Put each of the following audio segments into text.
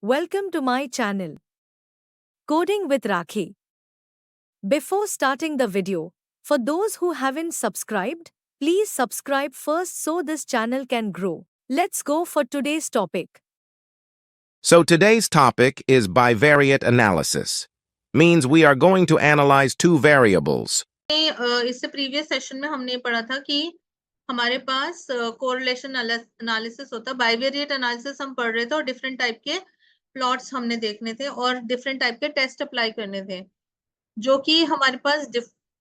Welcome to my channel, Coding with Rakhi. Before starting the video, for those who haven't subscribed, please subscribe first so this channel can grow. Let's go for today's topic. So today's topic is bivariate analysis. Means we are going to analyze two variables. इससे previous session में हमने पढ़ा था कि हमारे पास correlation analysis होता है। Bivariate analysis हम पढ़ रहे थे और डिफरेंट टाइप के प्लॉट्स हमने देखने थे और डिफरेंट टाइप के टेस्ट अप्लाई करने थे, जो कि हमारे पास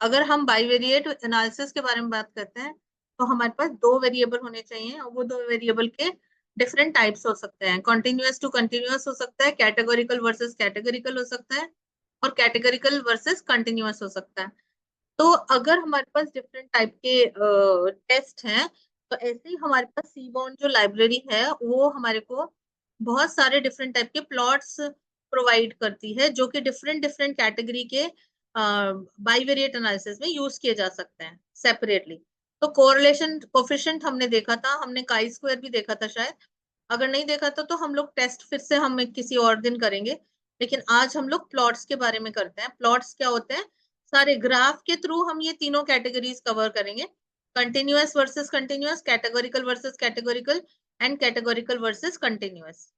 अगर हम बाइवेरिएट एनालिसिस के बारे में बात करते हैं तो हमारे पास दो वेरिएबल होने चाहिए और वो दो वेरिएबल के डिफरेंट टाइप्स हो सकते हैं। कॉन्टिन्यूअस टू कंटिन्यूअस हो सकता है, कैटेगोरिकल वर्सेस कैटेगोरिकल हो सकता है और कैटेगोरिकल वर्सेस कंटिन्यूअस हो सकता है। तो अगर हमारे पास डिफरेंट टाइप के टेस्ट हैं तो ऐसे ही हमारे पास सीबॉर्न जो लाइब्रेरी है वो हमारे को बहुत सारे डिफरेंट टाइप के प्लॉट्स प्रोवाइड करती है, जो कि डिफरेंट डिफरेंट कैटेगरी के बाइवेरिएट एनालिसिस में यूज किए जा सकते हैं सेपरेटली। तो कोरिलेशन कोफिशिएंट हमने देखा था, हमने काई स्क्वायर भी देखा था शायद। अगर नहीं देखा था तो हम लोग टेस्ट फिर से हम किसी और दिन करेंगे, लेकिन आज हम लोग प्लॉट्स के बारे में करते हैं। प्लॉट्स क्या होते हैं? सारे ग्राफ के थ्रू हम ये तीनों कैटेगरीज कवर करेंगे, continuous versus continuous, categorical versus categorical and categorical versus continuous.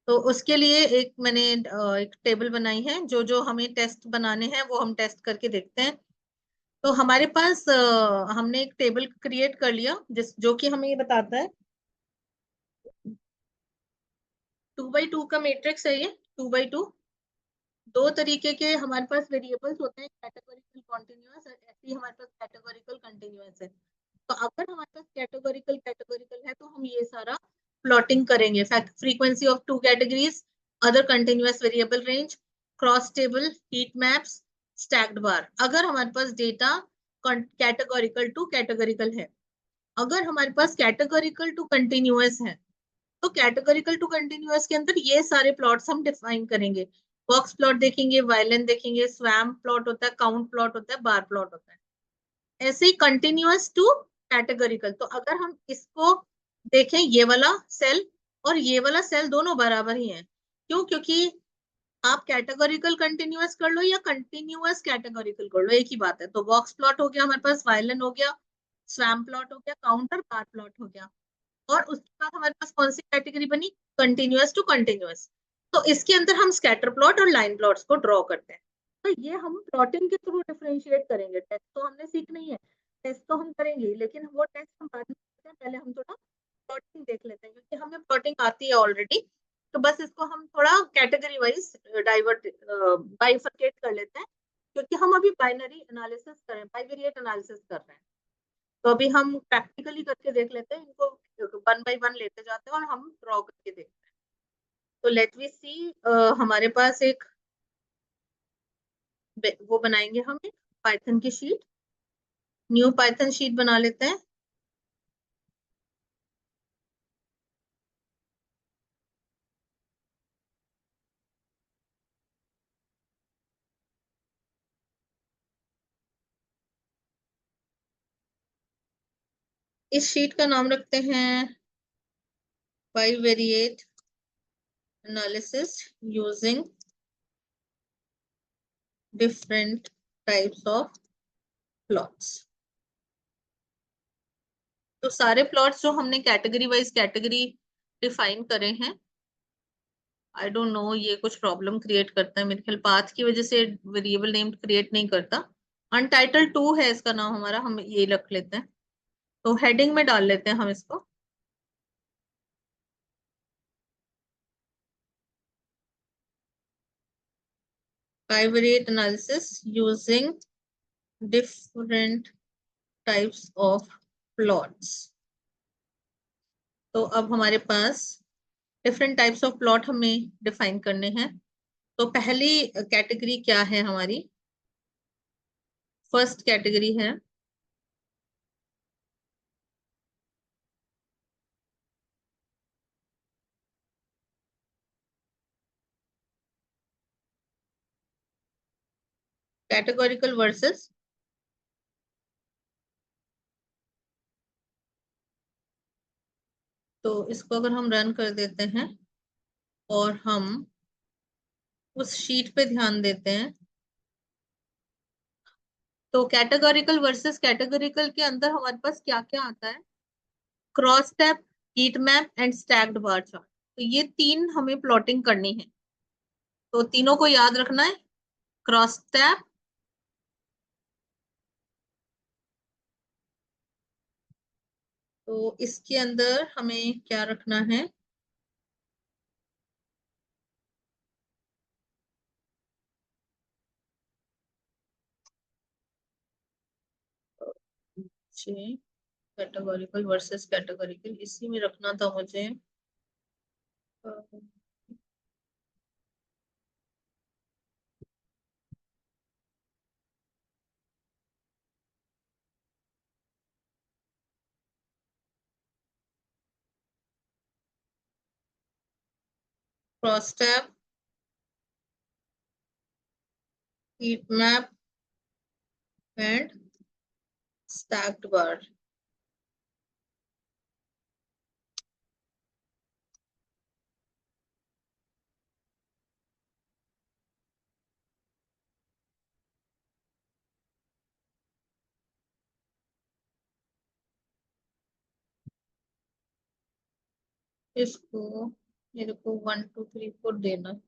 तो उसके लिए मैंने एक टेबल बनाई है, जो जो हमें टेस्ट बनाने हैं वो हम टेस्ट करके देखते हैं। तो हमारे पास हमने एक टेबल क्रिएट कर लिया जो कि हमें ये बताता है 2x2 का मैट्रिक्स है ये 2x2। दो तरीके के हमारे पास वेरिएबल्स होते हैं, कैटेगोरिकल कॉन्टिन्यूअस, ऐसे ही हमारे पास कैटेगोरिकल कंटिन्यूअस है। तो अगर हमारे पास कैटेगोरिकल कैटेगोरिकल है तो हम ये सारा प्लॉटिंग करेंगे। Frequency of two categories, other continuous variable range, cross table, heat maps, stacked bar. अगर हमारे पास डेटा कैटेगोरिकल टू कैटेगोरिकल है, अगर हमारे पास कैटेगोरिकल टू कंटिन्यूअस है तो कैटेगोरिकल टू कंटिन्यूअस के अंदर ये सारे प्लॉट्स हम डिफाइन करेंगे। बॉक्स प्लॉट देखेंगे, वायलेन देखेंगे, स्वैम्प प्लॉट होता है, काउंट प्लॉट होता है, बार प्लॉट होता है। ऐसे ही कंटिन्यूअस टू कैटेगोरिकल। तो अगर हम इसको देखें, ये वाला सेल और ये वाला सेल दोनों बराबर ही हैं। क्यों? क्योंकि आप कैटेगोरिकल कंटिन्यूअस कर लो या कंटिन्यूअस कैटेगोरिकल कर लो, एक ही बात है। तो बॉक्स प्लॉट हो गया हमारे पास, वायलेन हो गया, स्वैम्प प्लॉट हो गया, काउंटर बार प्लॉट हो गया। और उसके बाद हमारे पास कौन सी कैटेगरी बनी? Continuous to continuous. तो इसके अंदर हम स्कैटर प्लॉट और लाइन प्लॉट्स को ड्रॉ करते हैं। तो ये हम प्लॉटिंग के थ्रू डिफरेंशिएट करेंगे। टेस्ट तो हमने सीखना ही है, टेस्ट तो हम करेंगे, लेकिन वो टेस्ट हम बाद में करते हैं। पहले हम थोड़ा प्लॉटिंग देख लेते हैं, क्योंकि हमें प्लॉटिंग आती है ऑलरेडी। तो बस इसको हम थोड़ा कैटेगरी वाइज बाइफरकेट कर लेते हैं, क्योंकि हम अभी बाइनरी एनालिसिस कर रहे हैं, बाइवेरिएट एनालिसिस कर रहे हैं। तो अभी हम प्रैक्टिकली करके देख लेते हैं, इनको वन बाय वन लेते जाते हैं और हम ड्रॉ करके देखते हैं। तो लेट वी सी, हमारे पास एक वो बनाएंगे, हम एक पाइथन की शीट, न्यू पाइथन शीट बना लेते हैं। इस शीट का नाम रखते हैं bivariate analysis using different types of plots. तो सारे प्लॉट्स जो हमने कैटेगरी वाइज कैटेगरी डिफाइन करे हैं, आई डोंट नो ये कुछ प्रॉब्लम क्रिएट करता है मेरे ख्याल, पाथ की वजह से वेरिएबल नेम क्रिएट नहीं करता। अनटाइटल 2 है इसका नाम हमारा, हम ये रख लेते हैं। तो हेडिंग में डाल लेते हैं हम इसको, bivariate analysis using different types of plots. तो अब हमारे पास डिफरेंट टाइप्स ऑफ प्लॉट हमें डिफाइन करने हैं। तो पहली कैटेगरी क्या है हमारी? फर्स्ट कैटेगरी है कैटेगोरिकल वर्सेस तो इसको अगर हम रन कर देते हैं और हम उस शीट पे ध्यान देते हैं। तो कैटेगोरिकल वर्सेस कैटेगोरिकल के अंदर हमारे पास क्या क्या आता है? Cross tab, heat map and stacked bar chart. तो ये तीन हमें प्लॉटिंग करनी है, तो तीनों को याद रखना है। क्रॉस टैब, तो इसके अंदर हमें क्या रखना है? कैटेगोरिकल वर्सेस कैटेगोरिकल, इसी में रखना था मुझे। Cross tab, heat map and stacked bar. इसको मेरे को 1 2 3 4 देना है।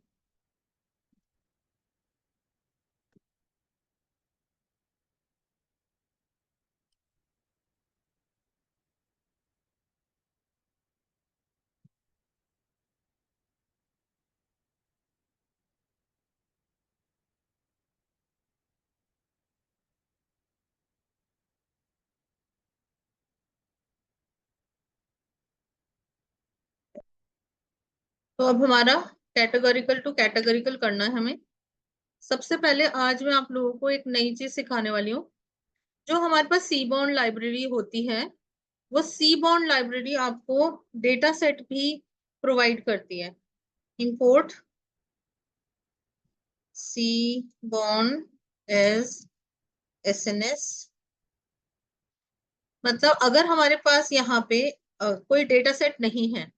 तो अब हमारा कैटेगोरिकल टू कैटेगोरिकल करना है हमें। सबसे पहले आज मैं आप लोगों को एक नई चीज सिखाने वाली हूँ। जो हमारे पास सीबॉर्न लाइब्रेरी होती है, वो सीबॉर्न लाइब्रेरी आपको डेटा सेट भी प्रोवाइड करती है। Import Seaborn as SNS. मतलब अगर हमारे पास यहाँ पे कोई डेटा सेट नहीं है,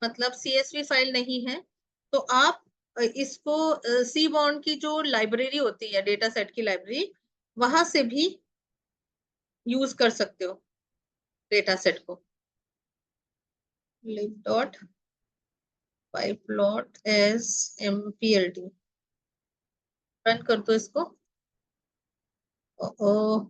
मतलब सीएसवी फाइल नहीं है, तो आप इसको सी बॉन्ड की जो लाइब्रेरी होती है, डेटा सेट की लाइब्रेरी, वहां से भी यूज कर सकते हो डेटा सेट को। लिब डॉट पाइपलॉट एज एमपीएलटी, रन कर दो इसको। ओ,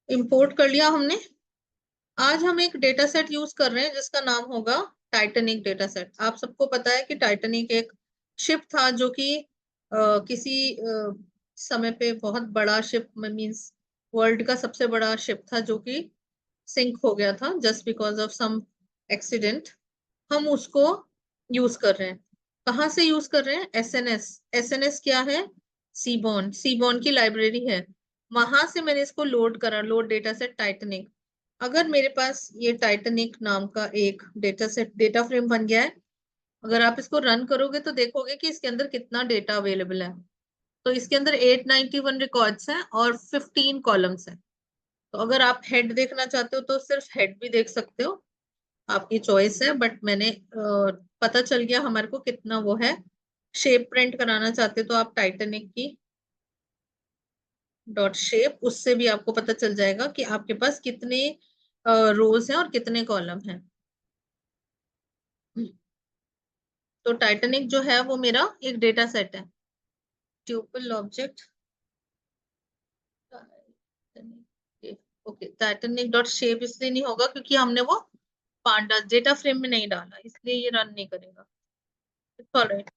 इंपोर्ट कर लिया हमने। आज हम एक डेटा सेट यूज कर रहे हैं जिसका नाम होगा टाइटैनिक डेटा सेट। आप सबको पता है कि टाइटैनिक एक शिप था जो कि किसी समय पे बहुत बड़ा शिप, मींस वर्ल्ड का सबसे बड़ा शिप था, जो कि सिंक हो गया था just because of some accident. हम उसको यूज कर रहे हैं। कहाँ से यूज कर रहे हैं? एसएनएस। एसएनएस क्या है? सीबॉन। सीबॉन की लाइब्रेरी है, वहां से मैंने इसको लोड करा, लोड डेटा सेट टाइटैनिक। अगर मेरे पास ये टाइटैनिक नाम का एक डेटा सेट, डेटा फ्रेम बन गया है, अगर आप इसको रन करोगे तो देखोगे कि इसके अंदर कितना डेटा अवेलेबल है। तो इसके अंदर 891 रिकॉर्ड्स हैं और 15 कॉलम्स हैं। तो अगर आप हेड देखना चाहते हो तो सिर्फ हेड भी देख सकते हो, आपकी चॉइस है। बट मैंने पता चल गया हमारे को कितना वो है। शेप प्रिंट कराना चाहते हो तो आप टाइटैनिक की डॉट शेप, उससे भी आपको पता चल जाएगा कि आपके पास कितने रोज हैं और कितने कॉलम हैं। तो टाइटैनिक जो है वो मेरा एक डेटा सेट है। Tuple object okay, Titanic dot shape इसलिए नहीं होगा क्योंकि हमने वो पांडा डेटा फ्रेम में नहीं डाला, इसलिए ये रन नहीं करेगा। ऑलराइट,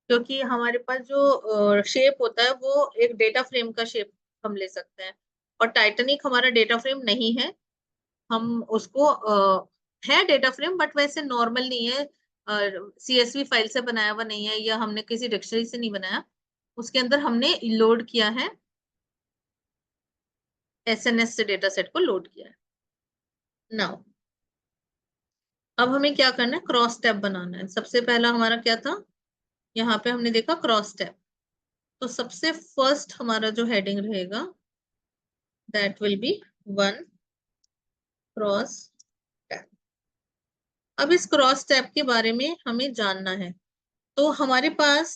क्योंकि हमारे पास जो शेप होता है वो एक डेटा फ्रेम का शेप हम ले सकते हैं, और टाइटैनिक हमारा डेटा फ्रेम नहीं है। हम उसको है डेटा फ्रेम, बट वैसे नॉर्मल नहीं है, सीएसवी फाइल से बनाया हुआ नहीं है, या हमने किसी डिक्शनरी से नहीं बनाया। उसके अंदर हमने लोड किया है, एसएनएस से डेटा सेट को लोड किया है। नाउ अब हमें क्या करना है? क्रॉस टैब बनाना है। सबसे पहला हमारा क्या था? यहाँ पे हमने देखा क्रॉस टैब। तो सबसे फर्स्ट हमारा जो हेडिंग रहेगा that will be 1 cross tab. अब इस क्रॉस टैब के बारे में हमें जानना है। तो हमारे पास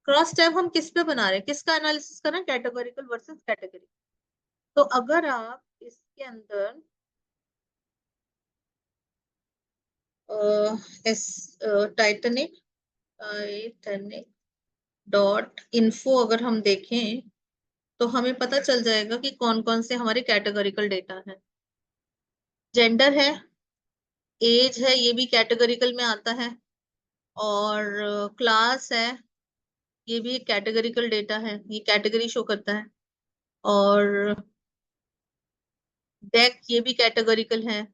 क्रॉस टैब हम किस पे बना रहे हैं, किसका एनालिसिस कर रहे हैं, कैटेगोरिकल वर्सेस कैटेगरी। तो अगर आप इसके अंदर टाइटैनिक डॉट इन्फो अगर हम देखें तो हमें पता चल जाएगा कि कौन कौन से हमारे कैटेगोरिकल डेटा है। जेंडर है, एज है, ये भी कैटेगोरिकल में आता है, और क्लास है, ये भी एक कैटेगोरिकल डेटा है, ये कैटेगरी शो करता है। और डेक ये भी कैटेगोरिकल है।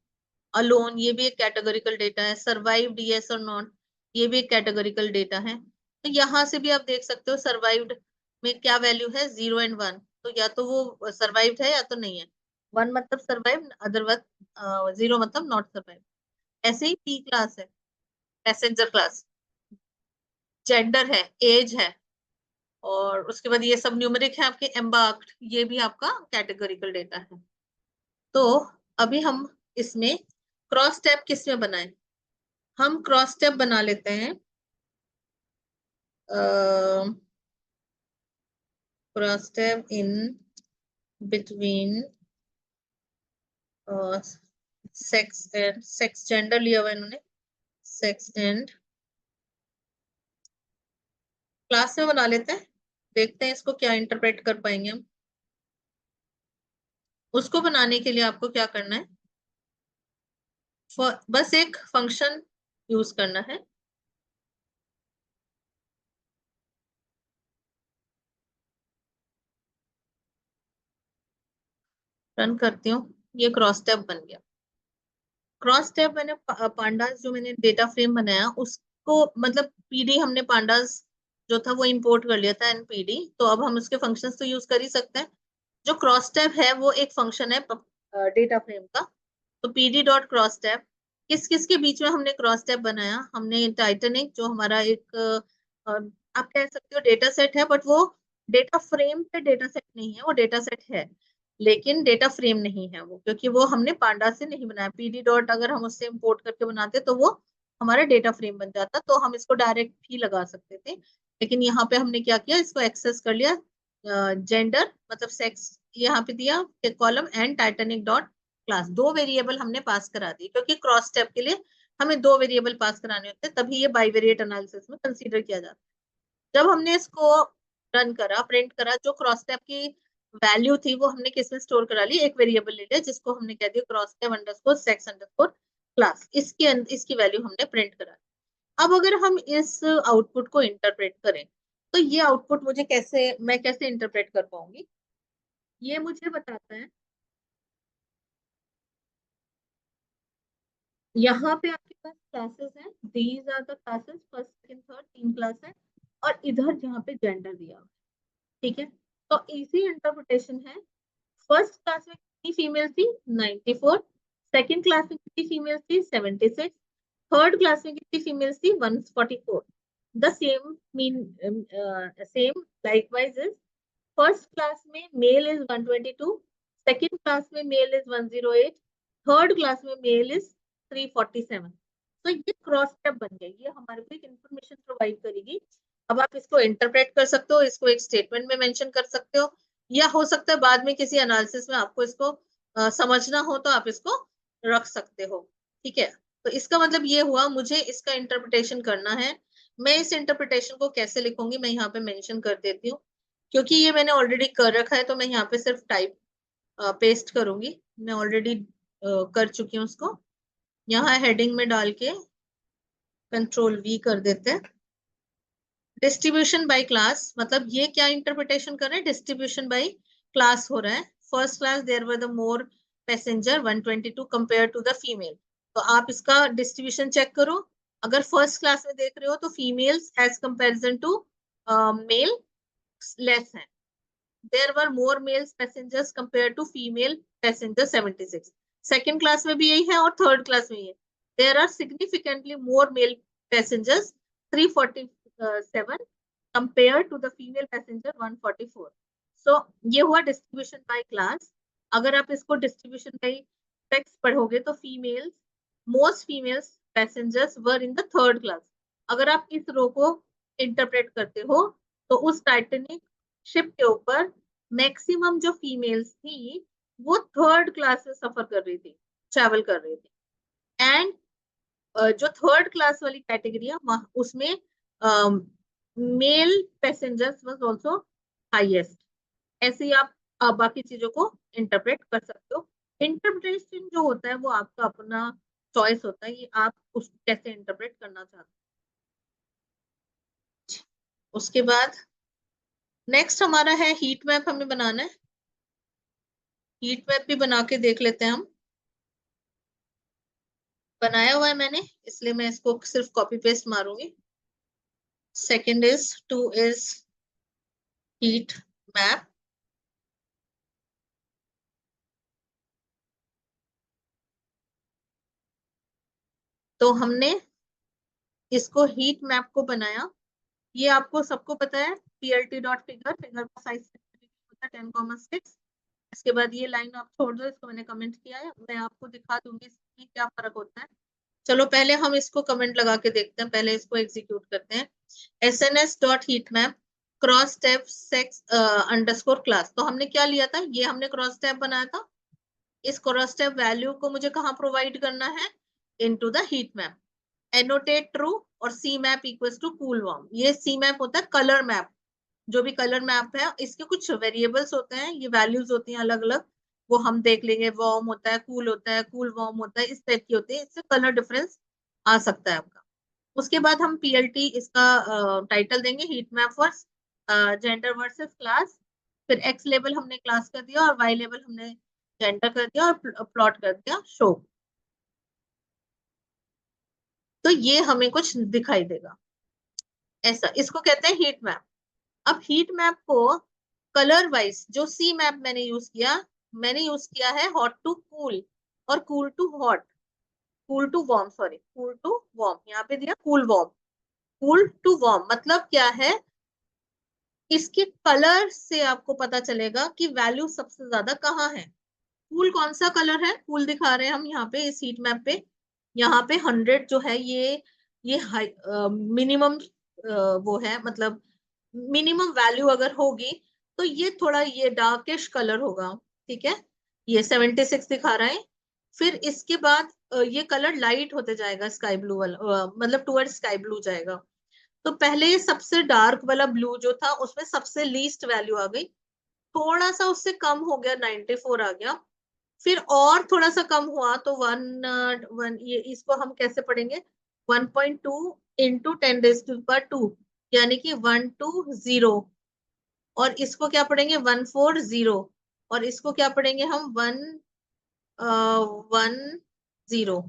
अलोन ये भी एक कैटेगोरिकल डेटा है। सर्वाइव्ड यस और नॉट ये भी एक कैटेगोरिकल डेटा है। तो यहाँ से भी आप देख सकते हो सर्वाइव्ड में क्या वैल्यू है, 0 और 1। तो या तो वो सर्वाइव्ड है या तो नहीं है। 1 मतलब सर्वाइव, अदरवाइज 0 मतलब नॉट सर्वाइव। ऐसे ही पी क्लास है, पैसेंजर क्लास। जेंडर है, एज है, और उसके बाद ये सब न्यूमेरिक है आपके एम्बार्क्ड, ये भी आपका कैटेगोरिकल डेटा है। तो अभी हम इसमें क्रॉस टैब किस में बनाएं, हम क्रॉस टैब बना लेते हैं cross tab in between sex gender लिया हुआ इन्होंने, सेक्स एंड क्लास में बना लेते हैं। देखते हैं इसको क्या इंटरप्रेट कर पाएंगे हम। उसको बनाने के लिए आपको क्या करना है, बस एक फंक्शन यूज करना है। रन करती हूँ, ये क्रॉस टैब बन गया। क्रॉस टैब मैंने पांडास जो मैंने डेटा फ्रेम बनाया उसको, मतलब पीडी हमने पांडास जो था वो इंपोर्ट कर लिया था एनपीडी। तो अब हम उसके फंक्शंस तो यूज कर ही सकते हैं। जो क्रॉस टैब है वो एक फंक्शन है डेटा फ्रेम का। तो पीडी डॉट क्रॉस टैब, किस किस के बीच में हमने क्रॉस टैब बनाया, हमने टाइटैनिक जो हमारा एक आप कह सकते हो डेटा सेट है, बट वो डेटा फ्रेम पे डेटा सेट नहीं है, वो डेटा सेट है लेकिन डेटा फ्रेम नहीं है वो, क्योंकि वो हमने पांडा से नहीं बनाया। पीडी डॉट अगर हम उससे इंपोर्ट करके बनाते तो वो हमारा डेटा फ्रेम बन जाता, तो हम इसको डायरेक्ट भी लगा सकते थे। लेकिन यहाँ पे हमने क्या किया, इसको एक्सेस कर लिया, जेंडर मतलब सेक्स यहाँ पे दिया column, and Titanic dot class, दो वेरिएबल हमने पास करा दिए, क्योंकि क्रॉस स्टेप के लिए हमें दो वेरिएबल पास कराने होते हैं, तभी ये बाइवेरिएट एनालिसिस में कंसीडर किया जाता है। जब हमने इसको रन करा, प्रिंट करा, जो क्रॉस टैब की वैल्यू थी वो हमने किस में स्टोर करा ली, एक वेरिएबल ले लिया जिसको हमने कह दिया cross tab underscore sex underscore class, इसकी वैल्यू हमने प्रिंट करा। अब अगर हम इस आउटपुट को इंटरप्रेट करें तो ये आउटपुट मुझे मैं कैसे इंटरप्रेट कर पाऊंगी, ये मुझे बताता है। यहाँ पे आपके पास क्लासेस हैं, these are the classes, first second third, तीन क्लास है, और इधर जहाँ पे जेंडर दिया हुआ है, ठीक है। तो इजी इंटरप्रिटेशन है। फर्स्ट क्लास में कितनी फीमेल थी, 94। सेकंड क्लास में कितनी फीमेल थी, 76। थर्ड क्लास में कितनी फीमेल थी, 144। The same mean same likewise is first class में मेल इज 122, सेकंड क्लास में मेल इज 108, थर्ड क्लास में मेल इज 347। तो ये क्रॉस स्टेप बन गया, ये हमारे को एक इंफॉर्मेशन प्रोवाइड करेगी। अब आप इसको इंटरप्रेट कर सकते हो, इसको एक स्टेटमेंट में मेंशन कर सकते हो, या हो सकता है बाद में किसी एनालिसिस में आपको इसको समझना हो तो आप इसको रख सकते हो, ठीक है। तो इसका मतलब ये हुआ, मुझे इसका इंटरप्रिटेशन करना है। मैं इस इंटरप्रिटेशन को कैसे लिखूंगी, मैं यहाँ पे मेंशन कर देती हूँ, क्योंकि ये मैंने ऑलरेडी कर रखा है, तो मैं यहाँ पे सिर्फ टाइप पेस्ट करूंगी। मैं ऑलरेडी कर चुकी हूँ उसको, यहाँ हेडिंग में डाल के कंट्रोल वी कर देते हैं। डिस्ट्रीब्यूशन बाय क्लास, मतलब ये क्या इंटरप्रिटेशन कर रहे हैं, डिस्ट्रीब्यूशन बाय क्लास हो रहा है। First class there were the more passenger 122 compare to the female. तो आप इसका डिस्ट्रीब्यूशन चेक करो, अगर फर्स्ट क्लास में देख रहे हो तो females as comparison to male less है। There were more male passengers compared to female passengers 76. Second class में भी यही है और थर्ड क्लास में ही है। There are significantly more male passengers 347 compare to the female passenger 144। So ये हुआ डिस्ट्रीब्यूशन बाय क्लास। अगर आप इसको डिस्ट्रीब्यूशन बाय सेक्स पढ़ोगे तो females, most females passengers were in the third class. अगर आप इस रो को इंटरप्रेट करते हो तो उस टाइटैनिक शिप के ऊपर मैक्सिमम जो फीमेल्स थी वो थर्ड क्लास से सफर कर रही थी, ट्रैवल कर रही थी। एंड जो थर्ड क्लास वाली कैटेगरी है उसमें male passengers was also highest. ऐसे ही आप बाकी चीजों को इंटरप्रेट कर सकते हो। इंटरप्रिटेशन जो होता है वो आपका अपना चॉइस होता है, ये आप उस कैसे इंटरप्रेट करना चाहते हो। उसके बाद नेक्स्ट हमारा है हीट मैप, हमें बनाना है। हीट मैप भी बना के देख लेते हैं हम। बनाया हुआ है मैंने, इसलिए मैं इसको सिर्फ कॉपी पेस्ट मारूंगी। Second is 2 is heat map. तो हमने इसको हीट मैप को बनाया। ये आपको सबको पता है, पीएलटी डॉट फिगर, फिगर का साइज होता है 10,6। इसके बाद ये लाइन आप छोड़ दो, इसको मैंने कमेंट किया है, मैं आपको दिखा दूंगी इसकी क्या फर्क होता है। चलो पहले हम इसको कमेंट लगा के देखते हैं, पहले इसको एग्जीक्यूट करते हैं। SNS dot heat map cross step sex underscore class. तो हमने क्या लिया था, ये हमने क्रॉस स्टेप बनाया था। इस क्रॉस स्टेप वैल्यू को मुझे कहाँ प्रोवाइड करना है, into the heat map. Annotate true और c map equals to cool warm. ये सी मैप होता है कलर मैप। जो भी कलर मैप है इसके कुछ वेरिएबल्स होते हैं, ये वैल्यूज होती हैं अलग अलग, वो हम देख लेंगे। वार्म होता है, कूल होता है, कूल वार्म होता है, इस टाइप की होती है। इससे कलर डिफरेंस आ सकता है आपका। उसके बाद हम पीएलटी इसका टाइटल देंगे, heat map for gender versus class. फिर एक्स लेबल हमने क्लास कर दिया और वाई लेबल हमने जेंडर कर दिया और प्लॉट कर दिया शो। तो ये हमें कुछ दिखाई देगा ऐसा, इसको कहते हैं हीट मैप। अब हीट मैप को कलर वाइज जो सी मैप मैंने यूज किया है हॉट टू कूल और cool to hot, cool to warm, sorry cool to warm, यहाँ पे दिया cool warm. Cool to warm मतलब क्या है, इसके कलर से आपको पता चलेगा कि वैल्यू सबसे ज्यादा कहाँ है। कूल कौन सा कलर है, कूल दिखा रहे हैं हम यहाँ पे इस हीट मैप पे। यहाँ पे 100 जो है ये मिनिमम वो है, मतलब मिनिमम वैल्यू अगर होगी तो ये थोड़ा ये डार्किश कलर होगा, ठीक है। ये 76 दिखा रहा है। फिर इसके बाद ये कलर लाइट होते जाएगा, स्काई ब्लू वाला मतलब टुवर्ड स्काई ब्लू जाएगा। तो पहले ये सबसे डार्क वाला ब्लू जो था उसमें सबसे लीस्ट वैल्यू आ गई, थोड़ा सा उससे कम हो गया, 94 आ गया। फिर और थोड़ा सा कम हुआ तो वन ये इसको हम कैसे पढ़ेंगे, 1.2 इंटू 10⁻², यानी कि 120। और इसको क्या पढ़ेंगे 140, और इसको क्या पढ़ेंगे हम 110,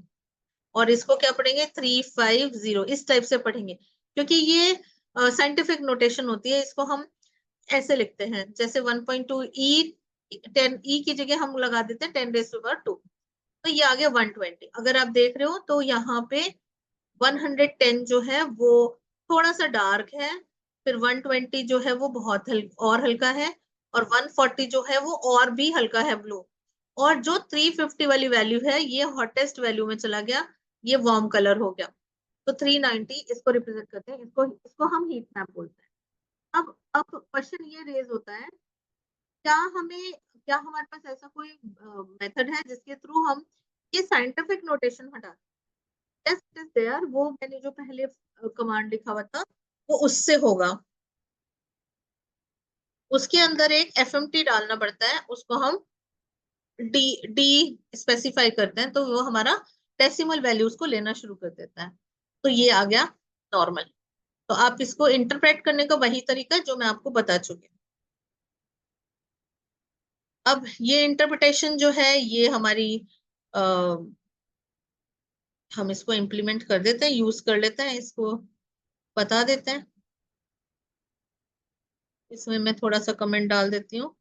और इसको क्या पढ़ेंगे 350, इस टाइप से पढ़ेंगे। क्योंकि ये साइंटिफिक नोटेशन होती है, इसको हम ऐसे लिखते हैं जैसे 1.2 ई 10 ई की जगह हम लगा देते हैं 10⁻²। तो ये आ गया 120। अगर आप देख रहे हो तो यहाँ पे 110 जो है वो थोड़ा सा डार्क है, फिर 120 जो है वो बहुत और हल्का है, और 140 जो है वो और भी हल्का है ब्लू, और जो 350 वाली वैल्यू है ये हॉटेस्ट वैल्यू में चला गया, ये वार्म कलर हो गया। तो 390 इसको रिप्रेजेंट करते हैं, इसको इसको हम हीट मैप बोलते हैं। अब क्वेश्चन ये रेज होता है, क्या हमारे पास ऐसा कोई मेथड है जिसके थ्रू हम ये साइंटिफिक नोटेशन हटा, टेस्ट इज देयर, वो मैंने जो पहले कमांड लिखा हुआ था वो उससे होगा। उसके अंदर एक एफएमटी डालना पड़ता है, उसको हम डी डी स्पेसिफाई करते हैं, तो वो हमारा डेसिमल वैल्यूज को लेना शुरू कर देता है। तो ये आ गया नॉर्मल। तो आप इसको इंटरप्रेट करने का वही तरीका है जो मैं आपको बता चुकी हूँ। अब ये इंटरप्रिटेशन जो है ये हमारी हम इसको इम्प्लीमेंट कर देते हैं, यूज कर लेते हैं, इसको बता देते हैं। इसमें मैं थोड़ा सा कमेंट डाल देती हूँ।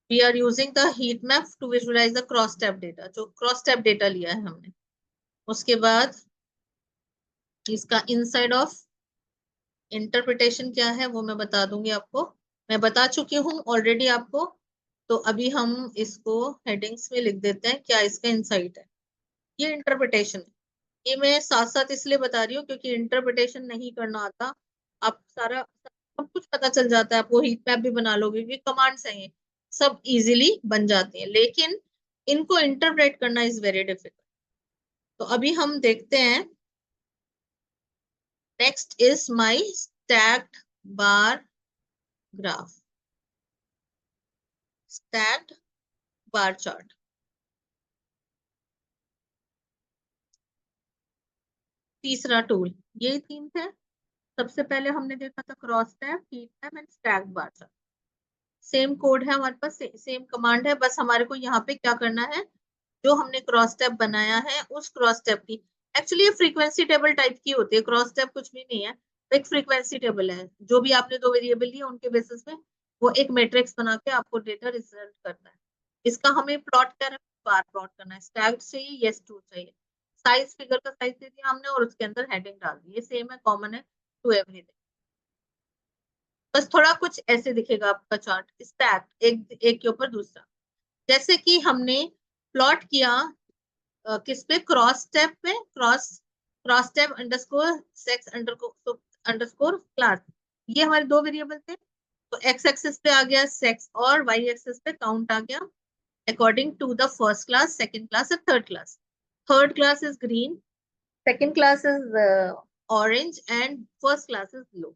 We are using the heat map to visualise the cross tab data, जो क्रॉस टैब डेटा लिया है हमने। उसके बाद इसका इनसाइड ऑफ इंटरप्रिटेशन क्या है वो मैं बता दूंगी आपको, मैं बता चुकी हूँ ऑलरेडी आपको। तो अभी हम इसको हेडिंग्स में लिख देते हैं क्या इसका इंसाइट है। ये इंटरप्रिटेशन है। ये मैं साथ साथ इसलिए बता रही हूँ क्योंकि इंटरप्रिटेशन नहीं करना आता, आप सारा सब कुछ पता चल जाता है, आपको हीट मैप भी बना लोगे क्योंकि कमांड्स हैं ये, सब इजीली बन जाती है, लेकिन इनको इंटरप्रेट करना इज वेरी डिफिकल्ट। तो अभी हम देखते हैं, next is my stacked bar graph, stacked bar chart. तीसरा टूल यही थीम थे। सबसे पहले हमने देखा था cross tab, heat tab and stacked bar chart. Same code है हमारे पास, सेम कमांड है, बस हमारे को यहाँ पे क्या करना है, जो हमने क्रॉस टैब बनाया है उस क्रॉस टैब की, एक्चुअली ये फ्रीक्वेंसी टेबल टाइप की होती है, क्रॉस टैब कुछ भी नहीं है, एक फ्रीक्वेंसी टेबल है, जो भी आपने दो वेरिएबल लिए उनके बेसिस पे वो एक मैट्रिक्स बना के आपको डेटा रिजल्ट करता है। इसका हमें प्लॉट क्या है, बार प्लॉट करना है, स्टैग्ड चाहिए, यस टू चाहिए, साइज फिगर का साइज दे दिया हमने और उसके अंदर हेडिंग डाल दी, ये सेम है, कॉमन है टू एवरीथिंग। बस थोड़ा कुछ ऐसे दिखेगा आपका चार्ट, स्टैक एक एक के ऊपर दूसरा, जैसे कि हमने प्लॉट किया किस पे, क्रॉस टैब पे, cross tab underscore sex underscore class, ये हमारे दो वेरिएबल थे। तो एक्स एक्सिस पे आ गया सेक्स और वाई एक्सिस पे काउंट आ गया, according to the first class, second class और third class. Third class is green, second class is orange and first class is blue.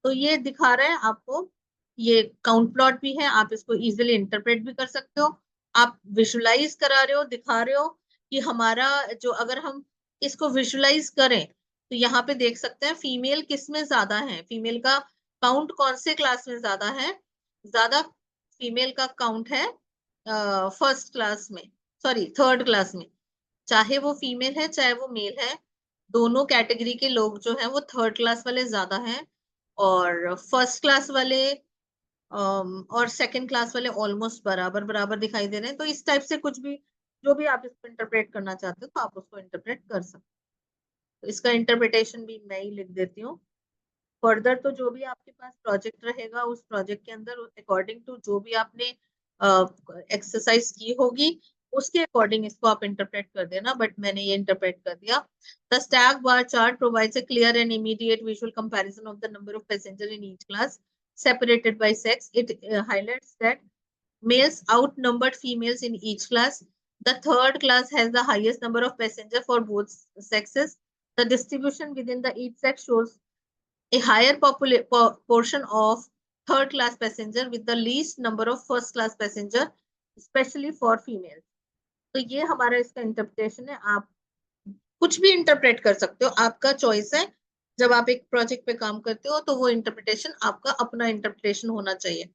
तो ये दिखा रहा है आपको, ये काउंट प्लॉट भी है, आप इसको इजीली इंटरप्रेट भी कर सकते हो, आप विजुलाइज करा रहे हो, दिखा रहे हो कि हमारा जो, अगर हम इसको विजुलाइज करें तो यहाँ पे देख सकते हैं फीमेल किस में ज्यादा है, फीमेल का काउंट कौन से क्लास में ज्यादा है, ज्यादा फीमेल का काउंट है फर्स्ट क्लास में, सॉरी थर्ड क्लास में, चाहे वो फीमेल है चाहे वो मेल है, दोनों कैटेगरी के लोग जो हैं वो थर्ड क्लास वाले ज्यादा हैं, और फर्स्ट क्लास वाले और सेकंड क्लास वाले ऑलमोस्ट बराबर बराबर दिखाई दे रहे हैं। तो इस टाइप से कुछ भी, जो भी आप इसको इंटरप्रेट करना चाहते हो तो आप उसको इंटरप्रेट कर सकते हो। तो इसका इंटरप्रिटेशन भी मैं ही लिख देती हूँ। फर्दर तो जो भी आपके पास प्रोजेक्ट रहेगा उस प्रोजेक्ट के अंदर अकॉर्डिंग टू जो भी आपने एक्सरसाइज की होगी उसके अकॉर्डिंग इसको आप इंटरप्रेट कर देना, बट मैंने ये इंटरप्रेट कर दिया। The stack bar chart provides a clear and immediate visual comparison of the number of passenger in each class separated by sex. It highlights that males outnumbered females in each class. The third class has the highest number of passengers for both sexes. The distribution within the each sex shows a higher portion of third class passenger with the least number of first class passenger, especially for females. तो ये हमारा इसका interpretation है, आप कुछ भी interpret कर सकते हो, आपका चॉइस है। जब आप एक प्रोजेक्ट पे काम करते हो तो वो इंटरप्रिटेशन आपका अपना इंटरप्रिटेशन होना चाहिए।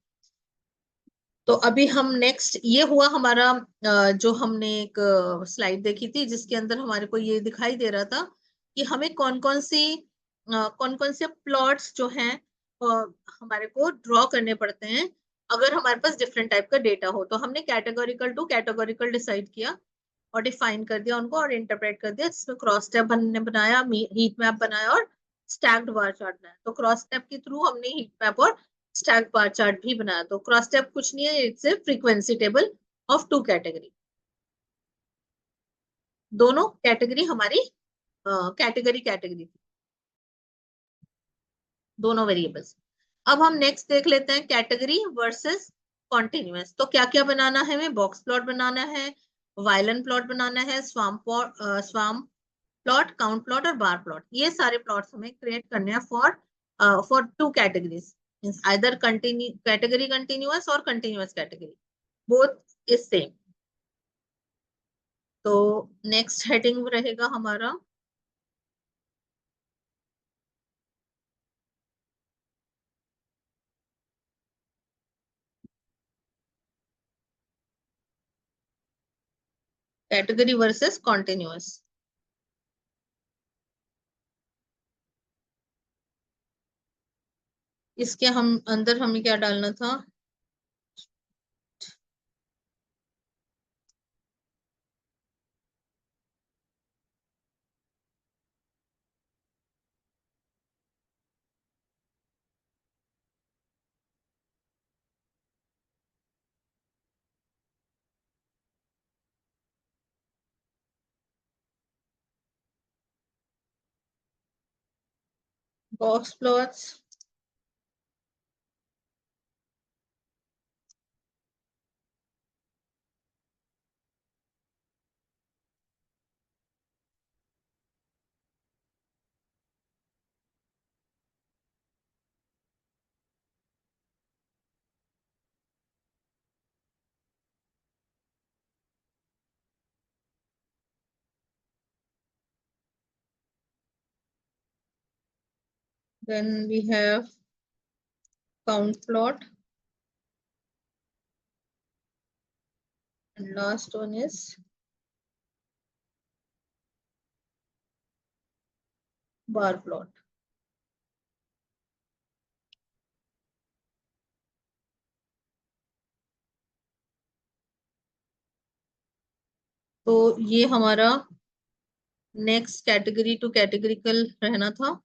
तो अभी हम नेक्स्ट, ये हुआ हमारा जो हमने एक स्लाइड देखी थी जिसके अंदर हमारे को ये दिखाई दे रहा था कि हमें कौन कौन से प्लॉट्स जो हैं हमारे को ड्रॉ करने पड़ते हैं अगर हमारे पास डिफरेंट टाइप का डेटा हो। तो हमने कैटेगोरिकल टू कैटेगोरिकल डिसाइड किया और डिफाइन कर दिया उनको और इंटरप्रेट कर दिया, जिसमें क्रॉस टैब हमने बनाया, हीट मैप बनाया और स्टैक्ड बार चार्ट बनाया। तो क्रॉस टैब के थ्रू हमने हीट मैप और स्टैक्ड बार चार्ट भी बनाया। तो क्रॉस टैब कुछ नहीं है, it's a frequency table of two category, दोनों कैटेगरी हमारी कैटेगरी कैटेगरी थी, दोनों वेरिएबल्स। अब हम नेक्स्ट देख लेते हैं कैटेगरी वर्सेस कॉन्टिन्यूअस। तो क्या क्या बनाना है, हमें बॉक्स प्लॉट बनाना है, वायलन प्लॉट बनाना है, स्वाम प्लॉट, काउंट प्लॉट और बार प्लॉट, ये सारे प्लॉट्स हमें क्रिएट करने हैं for two categories, means either category continuous और continuous category, both is same. तो नेक्स्ट हेडिंग रहेगा हमारा कैटेगरी वर्सेस कॉन्टिन्यूअस। इसके हम अंदर हमें क्या डालना था, box plots, then we have count plot, and last one is bar plot. तो ये हमारा नेक्स्ट कैटेगरी टू कैटेगरिकल रहना था।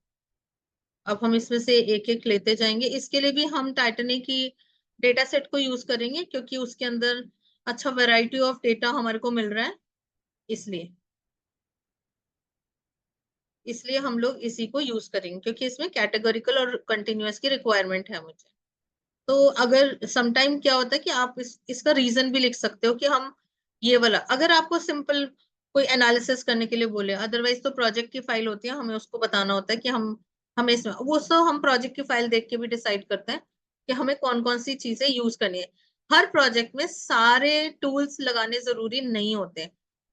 अब हम इसमें से एक एक लेते जाएंगे। इसके लिए भी हम टाइटैनिक की डेटा सेट को यूज करेंगे क्योंकि उसके अंदर अच्छा वैरायटी ऑफ डेटा हमारे को मिल रहा है, इसलिए इसलिए हम लोग इसी को यूज करेंगे क्योंकि इसमें कैटेगरिकल और कंटिन्यूअस की रिक्वायरमेंट है मुझे। तो अगर समटाइम क्या होता है कि आप इसका रीजन भी लिख सकते हो कि हम ये वाला, अगर आपको सिंपल कोई एनालिसिस करने के लिए बोले, अदरवाइज तो प्रोजेक्ट की फाइल होती है, हमें उसको बताना होता है कि हम हमें इसमें वो सब हम प्रोजेक्ट की फाइल देख के भी डिसाइड करते हैं कि हमें कौन कौन सी चीजें यूज करनी है। हर प्रोजेक्ट में सारे टूल्स लगाने जरूरी नहीं होते,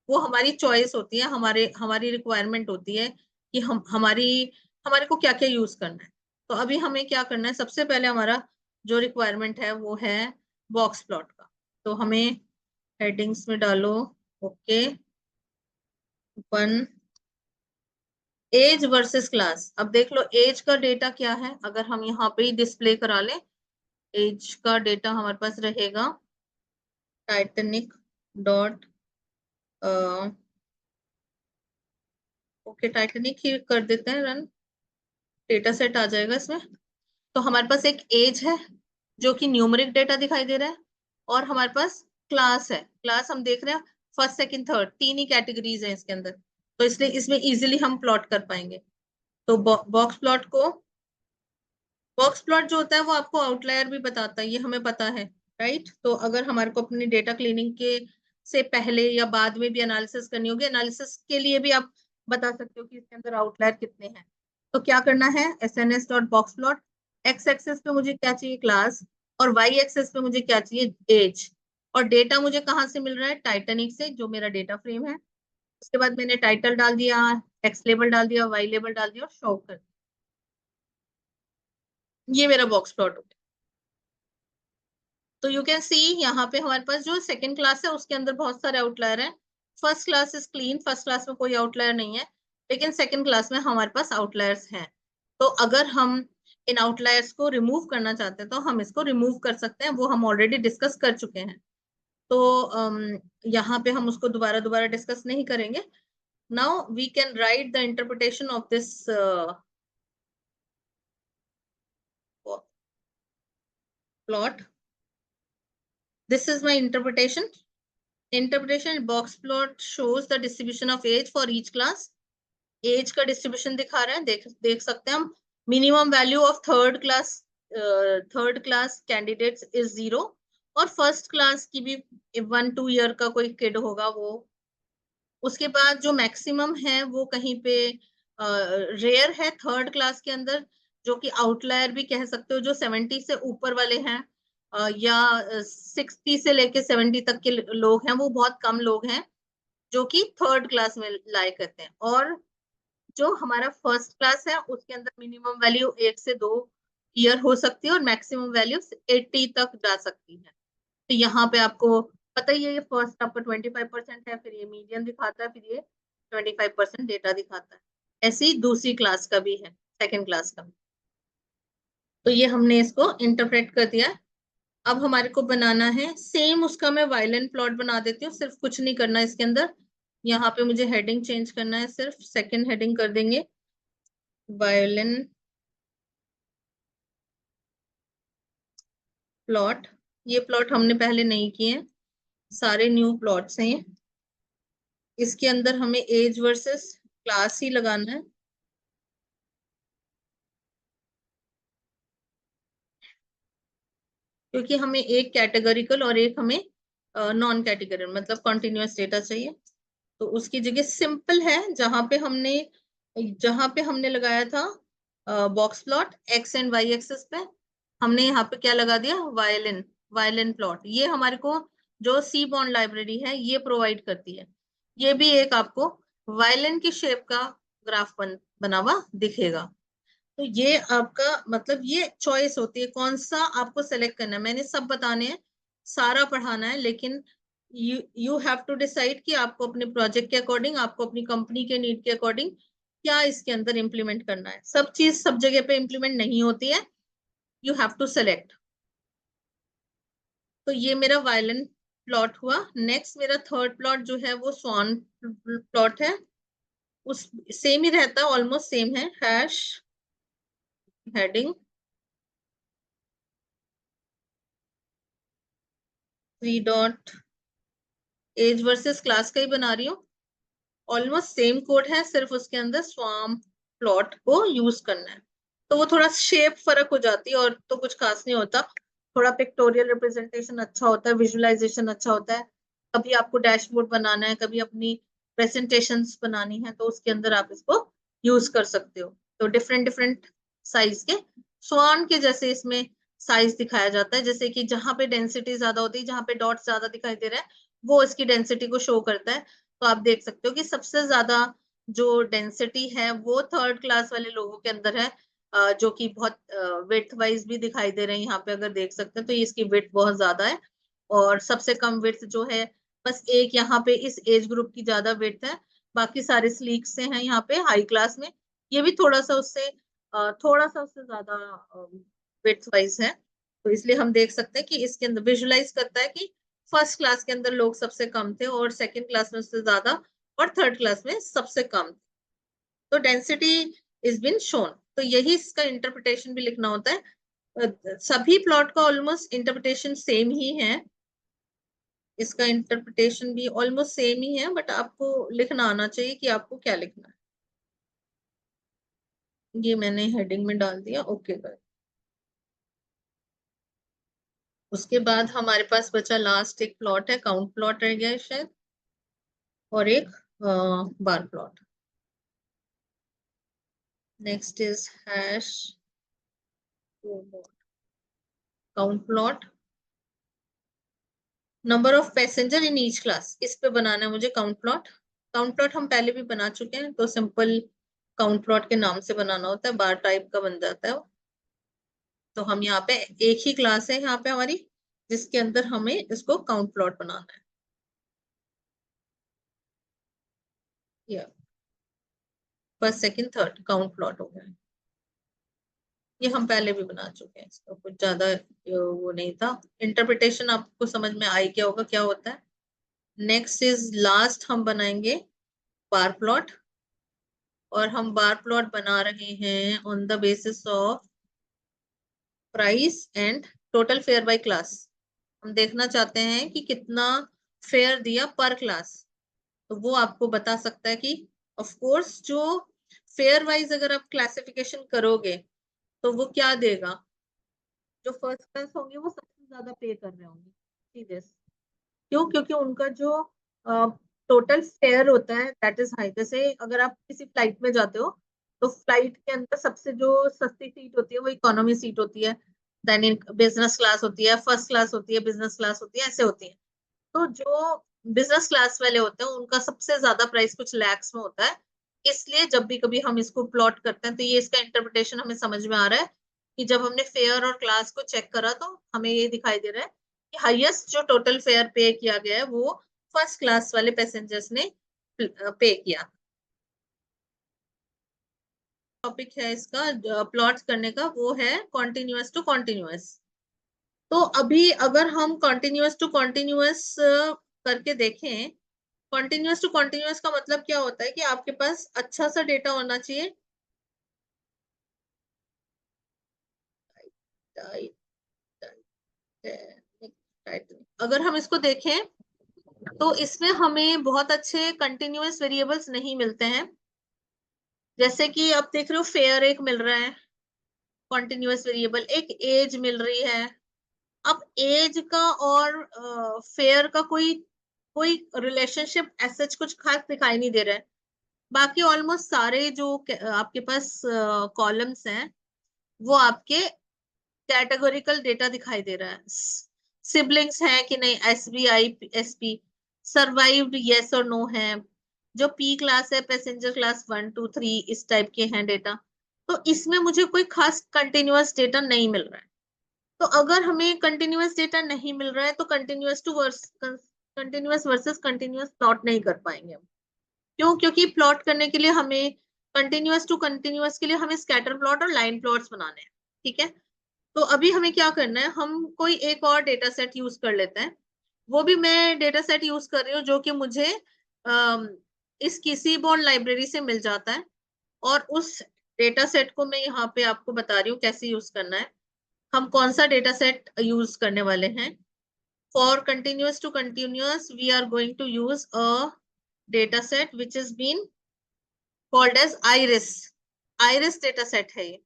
वो हमारी चॉइस होती है, हमारे हमारी रिक्वायरमेंट होती है कि हम हमारे को क्या क्या यूज करना है। तो अभी हमें क्या करना है, सबसे पहले हमारा जो रिक्वायरमेंट है वो है बॉक्स प्लॉट का। तो हमें हेडिंग्स में डालो okay, one age versus class. अब देख लो एज का डेटा क्या है, अगर हम यहाँ पे ही डिस्प्ले करा लें, एज का डेटा हमारे पास रहेगा टाइटैनिक डॉट ओके, टाइटैनिक ही कर देते हैं रन, डेटा सेट आ जाएगा इसमें। तो हमारे पास एक एज है जो कि न्यूमेरिक डेटा दिखाई दे रहा है, और हमारे पास क्लास है, क्लास हम देख रहे हैं फर्स्ट सेकंड थर्ड तीन ही कैटेगरीज है इसके अंदर, तो इसलिए इसमें इजीली हम प्लॉट कर पाएंगे। तो बॉक्स प्लॉट जो होता है वो आपको आउटलायर भी बताता है, ये हमें पता है, राइट। तो अगर हमारे को अपनी डेटा क्लीनिंग के से पहले या बाद में भी एनालिसिस करनी होगी, एनालिसिस के लिए भी आप बता सकते हो कि इसके अंदर आउटलायर कितने हैं। तो क्या करना है, SNS dot box plot, X axis पे मुझे क्या चाहिए क्लास, और वाई एक्सेस पे मुझे क्या चाहिए एज, और डेटा मुझे कहाँ से मिल रहा है, टाइटैनिक से जो मेरा डेटा फ्रेम है। उसके बाद मैंने टाइटल डाल दिया, एक्स लेबल डाल दिया, वाई लेबल डाल दिया और शो कर दिया। ये मेरा बॉक्स प्लॉट हो गया। तो यू कैन सी यहाँ पे हमारे पास जो सेकंड क्लास है उसके अंदर बहुत सारे आउटलायर हैं। First class is clean, first class में कोई आउटलायर नहीं है, लेकिन सेकंड क्लास में हमारे पास आउटलायर्स हैं। तो अगर हम इन आउटलायर्स को रिमूव करना चाहते हैं तो हम इसको रिमूव कर सकते हैं, वो हम ऑलरेडी डिस्कस कर चुके हैं। तो यहाँ पे हम उसको दोबारा दोबारा डिस्कस नहीं करेंगे। Now we can write the interpretation of this plot. This is my interpretation. Interpretation box plot shows the distribution of age for each class. Age का डिस्ट्रीब्यूशन दिखा रहा है, देख सकते हैं हम। Minimum value of third class candidates is 0, और first class की भी 1-2 ईयर का कोई किड होगा वो। उसके बाद जो मैक्सिमम है वो कहीं पे रेयर है थर्ड क्लास के अंदर, जो कि आउटलायर भी कह सकते हो, जो 70 से ऊपर वाले हैं या 60 से लेके 70 तक के लोग हैं, वो बहुत कम लोग हैं जो कि थर्ड क्लास में लाई करते हैं। और जो हमारा फर्स्ट क्लास है उसके अंदर मिनिमम वैल्यू 1 से 2 ईयर हो सकती है और मैक्सिमम वैल्यू 80 तक जा सकती है। तो यहाँ पे आपको पता ही है, ये फर्स्ट आपका 25% है, फिर ये मीडियम दिखाता है, फिर ये 25% डेटा दिखाता है। ऐसे ही दूसरी क्लास का भी है, सेकेंड क्लास का भी। तो ये हमने इसको इंटरप्रेट कर दिया। अब हमारे को बनाना है सेम उसका, मैं वायलेन प्लॉट बना देती हूँ, सिर्फ कुछ नहीं करना इसके अंदर। यहाँ पे मुझे हेडिंग चेंज करना है, सिर्फ सेकंड हेडिंग कर देंगे वायलेन प्लॉट। ये प्लॉट हमने पहले नहीं किए, सारे न्यू प्लॉट्स हैं। इसके अंदर हमें एज वर्सेस क्लास ही लगाना है। क्योंकि हमें एक कैटेगरिकल और एक हमें नॉन कैटेगरिकल मतलब कॉन्टिन्यूअस डेटा चाहिए। तो उसकी जगह सिंपल है, जहां पे हमने लगाया था box plot X and Y axis पे, हमने यहाँ पे क्या लगा दिया, वायलिन प्लॉट। ये हमारे को जो सी बॉन्ड लाइब्रेरी है ये प्रोवाइड करती है। ये भी एक आपको वायलिन की शेप का ग्राफ बना हुआ दिखेगा। तो ये आपका मतलब ये चॉइस होती है कौन सा आपको सेलेक्ट करना है। मैंने सब बताने हैं, सारा पढ़ाना है, लेकिन यू हैव टू डिसाइड कि आपको अपने प्रोजेक्ट के अकॉर्डिंग, आपको अपनी कंपनी के नीड के अकॉर्डिंग क्या इसके अंदर इंप्लीमेंट करना है। सब चीज सब जगह पे इंप्लीमेंट नहीं होती है, यू हैव टू सेलेक्ट। तो ये मेरा वायलिन प्लॉट हुआ। नेक्स्ट मेरा थर्ड प्लॉट जो है वो स्वान प्लॉट है। उस सेम ही रहता है, ऑलमोस्ट सेम है। Hash heading 3 dot age versus class का ही बना रही हूँ। ऑलमोस्ट सेम कोड है, सिर्फ उसके अंदर स्वाम प्लॉट को यूज करना है। तो वो थोड़ा शेप फर्क हो जाती है और तो कुछ खास नहीं होता। थोड़ा पिक्टोरियल रिप्रेजेंटेशन अच्छा होता है, विजुअलाइजेशन अच्छा होता है। कभी आपको डैशबोर्ड बनाना है, कभी अपनी प्रेजेंटेशंस बनानी है, तो उसके अंदर आप इसको यूज कर सकते हो। तो डिफरेंट डिफरेंट साइज के स्वान के जैसे इसमें साइज दिखाया जाता है। जैसे कि जहां पे डेंसिटी ज्यादा होती है, जहां पे डॉट ज्यादा दिखाई दे रहा है, वो इसकी डेंसिटी को शो करता है। तो आप देख सकते हो कि सबसे ज्यादा जो डेंसिटी है वो थर्ड क्लास वाले लोगों के अंदर है, जो कि बहुत विड्थ वाइज भी दिखाई दे रहे हैं। यहाँ पे अगर देख सकते हैं तो इसकी विड्थ बहुत ज्यादा है। और सबसे कम विड्थ जो है, बस एक यहाँ पे इस एज ग्रुप की ज्यादा विड्थ है। बाकी सारे स्लीक से हैं यहाँ पे हाई क्लास में। ये भी थोड़ा सा उससे ज्यादा विड्थ वाइज है। तो इसलिए हम देख सकते हैं कि इसके अंदर विजुलाइज करता है कि फर्स्ट क्लास के अंदर लोग सबसे कम थे और सेकंड क्लास में उससे ज्यादा और थर्ड क्लास में सबसे कम थे। तो डेंसिटी इज बिन शोन। तो यही इसका इंटरप्रिटेशन भी लिखना होता है। सभी प्लॉट का ऑलमोस्ट इंटरप्रिटेशन सेम ही है। इसका इंटरप्रिटेशन भी ऑलमोस्ट सेम ही है, बट आपको लिखना आना चाहिए कि आपको क्या लिखना है। ये मैंने हेडिंग में डाल दिया, ओके कर। उसके बाद हमारे पास बचा लास्ट एक प्लॉट है, काउंट प्लॉट रह गया है शायद, और एक bar plot. Next is hash count plot number of passenger in each class. इस पे बनाना है मुझे काउंट प्लॉट। काउंट प्लॉट हम पहले भी बना चुके हैं, तो सिंपल काउंट प्लॉट के नाम से बनाना होता है, बार टाइप का बन जाता है वो। तो हम यहाँ पे एक ही क्लास है यहाँ पे हमारी, जिसके अंदर हमें इसको काउंट प्लॉट बनाना है। First second third count plot हो गया। ये हम पहले भी बना चुके हैं, इसका कुछ ज्यादा वो नहीं था। इंटरप्रिटेशन आपको समझ में आई क्या होगा, क्या होता है। नेक्स्ट इज लास्ट हम बनाएंगे बार प्लॉट। और हम बार प्लॉट बना रहे हैं on the basis of price and total fare by class. हम देखना चाहते हैं कि कितना फेयर दिया पर क्लास। तो वो आपको बता सकता है कि ऑफ कोर्स जो फेयर वाइज अगर आप क्लासिफिकेशन करोगे तो वो क्या देगा, जो फर्स्ट क्लास होंगे वो सबसे ज्यादा पे कर रहे होंगे सीरियस। क्यों? क्योंकि उनका जो टोटल फेयर होता है दैट इज हाई। जैसे अगर आप किसी फ्लाइट में जाते हो, तो फ्लाइट के अंदर सबसे जो सस्ती सीट होती है वो इकोनॉमी सीट होती है, देन बिजनेस क्लास होती है, फर्स्ट क्लास होती है, बिजनेस क्लास होती है, ऐसे होती है। तो जो बिजनेस क्लास वाले होते हैं उनका सबसे ज्यादा प्राइस कुछ लैक्स में होता है। इसलिए जब भी कभी हम इसको प्लॉट करते हैं तो ये इसका इंटरप्रिटेशन हमें समझ में आ रहा है कि जब हमने फेयर और क्लास को चेक करा तो हमें ये दिखाई दे रहा है कि हाईएस्ट जो टोटल फेयर पे किया गया है वो फर्स्ट क्लास वाले पैसेंजर्स ने पे किया। टॉपिक है इसका प्लॉट करने का, वो है कॉन्टिन्यूअस टू कॉन्टिन्यूअस। तो अभी अगर हम कॉन्टिन्यूअस टू कॉन्टिन्यूअस करके देखें, कॉन्टिन्यूअस टू कॉन्टिन्यूअस का मतलब क्या होता है कि आपके पास अच्छा सा डेटा होना चाहिए। अगर हम इसको देखें तो इसमें हमें बहुत अच्छे कंटिन्यूअस वेरिएबल्स नहीं मिलते हैं। जैसे कि आप देख रहे हो फेयर एक मिल रहा है कॉन्टिन्यूअस वेरिएबल, एक एज मिल रही है, अब एज का और फेयर का कोई कोई रिलेशनशिप ऐसा कुछ खास दिखाई नहीं दे रहा है। बाकी ऑलमोस्ट सारे जो आपके पास कॉलम्स हैं वो आपके कैटेगोरिकल डेटा दिखाई दे रहा है। सिबलिंग्स हैं कि नहीं, SBI SP, सर्वाइव्ड यस और नो है, जो P क्लास है, पैसेंजर क्लास 1 2 3, इस टाइप के हैं डेटा। तो इसमें मुझे कोई खास कंटिन्यूअस डेटा नहीं मिल रहा है। तो अगर हमें कंटिन्यूअस डेटा नहीं मिल रहा है तो कंटिन्यूअस वर्सेस कंटिन्यूअस प्लॉट नहीं कर पाएंगे हम। क्यों? क्योंकि प्लॉट करने के लिए हमें कंटिन्यूअस टू कंटिन्यूअस के लिए हमें स्कैटर प्लॉट और लाइन प्लॉट्स बनाने हैं। ठीक है, तो अभी हमें क्या करना है, हम कोई एक और डेटा सेट यूज कर लेते हैं। वो भी मैं डेटा सेट यूज कर रही हूँ जो कि मुझे इस किसी बॉर्न लाइब्रेरी से मिल जाता है, और उस डेटा सेट को मैं यहाँ पे आपको बता रही हूँ कैसे यूज करना है। हम कौन सा डेटा सेट यूज करने वाले हैं? For continuous to continuous we are going to use a data set which is been called as iris. Iris data set है ये।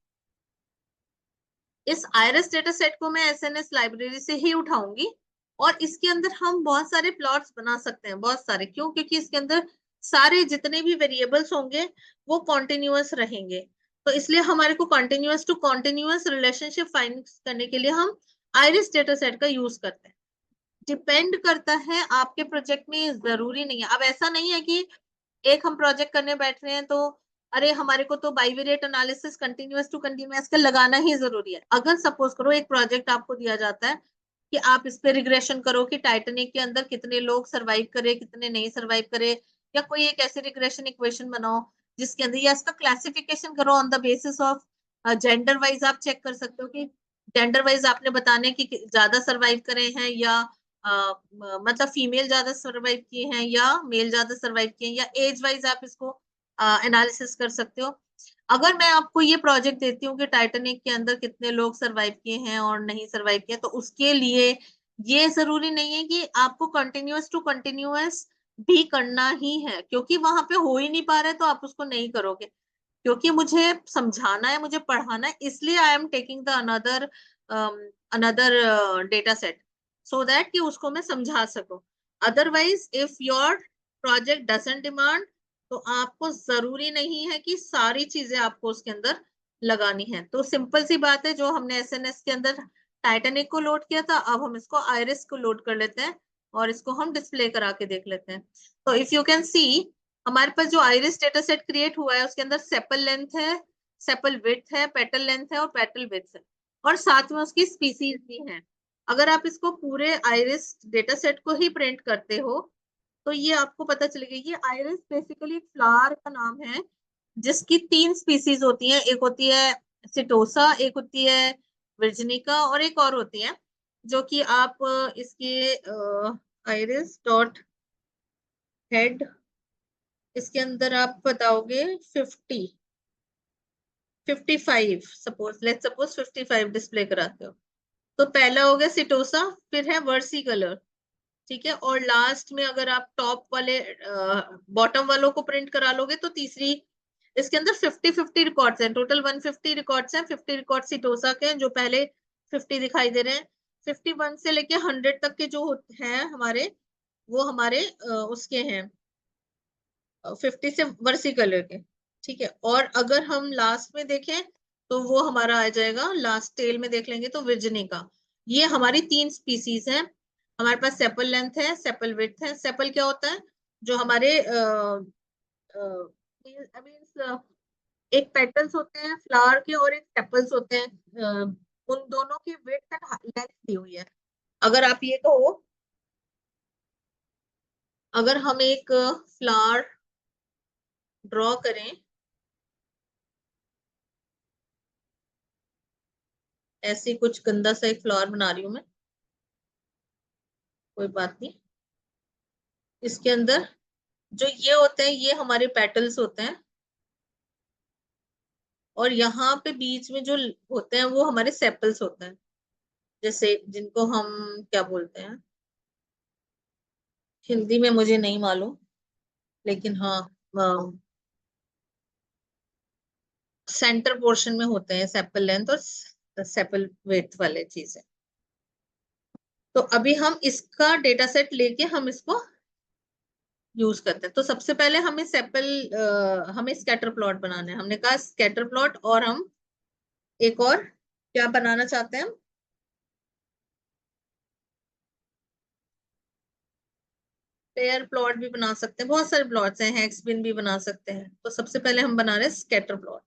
इस आइरिस डेटा सेट को मैं SNS लाइब्रेरी से ही उठाऊंगी, और इसके अंदर हम बहुत सारे प्लॉट्स बना सकते हैं, बहुत सारे। क्यों? क्योंकि इसके अंदर सारे जितने भी वेरिएबल्स होंगे वो कॉन्टिन्यूअस रहेंगे। तो इसलिए हमारे को continuous to continuous relationship find करने के लिए हम आइरिस डेटा सेट का यूज करते हैं। डिपेंड करता है आपके प्रोजेक्ट में, जरूरी नहीं है। अब ऐसा नहीं है कि एक हम प्रोजेक्ट करने बैठ रहे हैं तो अरे हमारे को तो bivariate analysis continuous to continuous का लगाना ही जरूरी है। अगर सपोज करो एक प्रोजेक्ट आपको दिया जाता है कि आप इस पे रिग्रेशन करो कि टाइटैनिक के अंदर कितने लोग सरवाइव करे, कितने नहीं सरवाइव करे, या कोई एक ऐसी रिग्रेशन इक्वेशन बनाओ जिसके अंदर, या इसका क्लासिफिकेशन करो on the basis of gender wise. आप चेक कर सकते हो कि जेंडर वाइज आपने बताने की ज्यादा सरवाइव करे हैं, या मतलब फीमेल ज्यादा सरवाइव किए हैं या मेल ज्यादा सरवाइव किए हैं, या एज वाइज आप इसको एनालिसिस कर सकते हो। अगर मैं आपको ये प्रोजेक्ट देती हूँ कि टाइटैनिक के अंदर कितने लोग सरवाइव किए हैं और नहीं सरवाइव किए, तो उसके लिए ये जरूरी नहीं है कि आपको कंटिन्यूअस टू कंटिन्यूअस भी करना ही है, क्योंकि वहां पे हो ही नहीं पा रहा है तो आप उसको नहीं करोगे। क्योंकि मुझे समझाना है, मुझे पढ़ाना है, इसलिए I am taking the another another data set, so that कि उसको मैं समझा सकूं। Otherwise if your project doesn't demand, तो आपको जरूरी नहीं है कि सारी चीजें आपको उसके अंदर लगानी है। तो सिंपल सी बात है, जो हमने SNS के अंदर टाइटैनिक को लोड किया था, अब हम इसको आइरिस को लोड कर लेते हैं और इसको हम डिस्प्ले करा के देख लेते हैं। तो इफ यू कैन सी, हमारे पास जो आइरिस डेटा सेट क्रिएट हुआ है उसके अंदर सेपल लेंथ है, सेपल विड्थ है, पेटल लेंथ है और पेटल विड्थ है, और साथ में उसकी स्पीसीज भी है। अगर आप इसको पूरे आइरिस डेटा सेट को ही प्रिंट करते हो तो ये आपको पता चलेगा। ये आइरिस बेसिकली एक फ्लावर का नाम है जिसकी 3 स्पीसीज होती हैं। एक होती है सिटोसा, एक होती है वर्जिनिका, और एक और होती है जो कि आप इसके आइरिस डॉट हेड, इसके अंदर आप बताओगे 55, सपोज लेट्स सपोज 55 डिस्प्ले कराते हो। तो पहला हो गया सिटोसा, फिर है वर्सी कलर, ठीक है, और लास्ट में अगर आप टॉप वाले बॉटम वालों को प्रिंट करा लोगे तो तीसरी, इसके अंदर 50 रिकॉर्ड्स हैं, टोटल 150 रिकॉर्ड्स हैं। 50 रिकॉर्ड सिटोसा के हैं जो पहले 50 दिखाई दे रहे हैं। 51 से लेके 100 तक के जो हैं हमारे, वो हमारे उसके हैं 50 से वर्सी कलर के, ठीक है। और अगर हम लास्ट में देखें तो वो हमारा आ जाएगा, लास्ट टेल में देख लेंगे तो विर्जिनी का। ये हमारी 3 स्पीसीज हैं। हमारे पास सेपल लेंथ है, सेपल विड्थ है। सेपल क्या होता है? जो हमारे मीन्स एक पेटल्स होते हैं फ्लावर के और एक सेपल्स होते हैं, उन दोनों की विड्थ एंड लेंथ दी हुई है। अगर आप ये कहो, अगर हम एक फ्लावर ड्रॉ करें, ऐसे कुछ गंदा सा एक फ्लावर बना रही हूं मैं, कोई बात नहीं। इसके अंदर जो ये होते हैं ये हमारे पेटल्स होते हैं, और यहाँ पे बीच में जो होते हैं वो हमारे सेपल्स होते हैं, जैसे जिनको हम क्या बोलते हैं, हिंदी में मुझे नहीं मालूम, लेकिन हाँ सेंटर पोर्शन में होते हैं सेपल लेंथ और सेपल विड्थ वाले चीजें। तो अभी हम इसका डेटा सेट लेके हम इसको यूज करते हैं। तो सबसे पहले हमें हमें स्कैटर प्लॉट बनाना है। हमने कहा स्कैटर प्लॉट, और हम एक और क्या बनाना चाहते हैं, हम पेयर प्लॉट भी बना सकते हैं। बहुत सारे प्लॉट्स हैं, हेक्स बिन भी बना सकते हैं। तो सबसे पहले हम बना रहे हैं स्कैटर प्लॉट।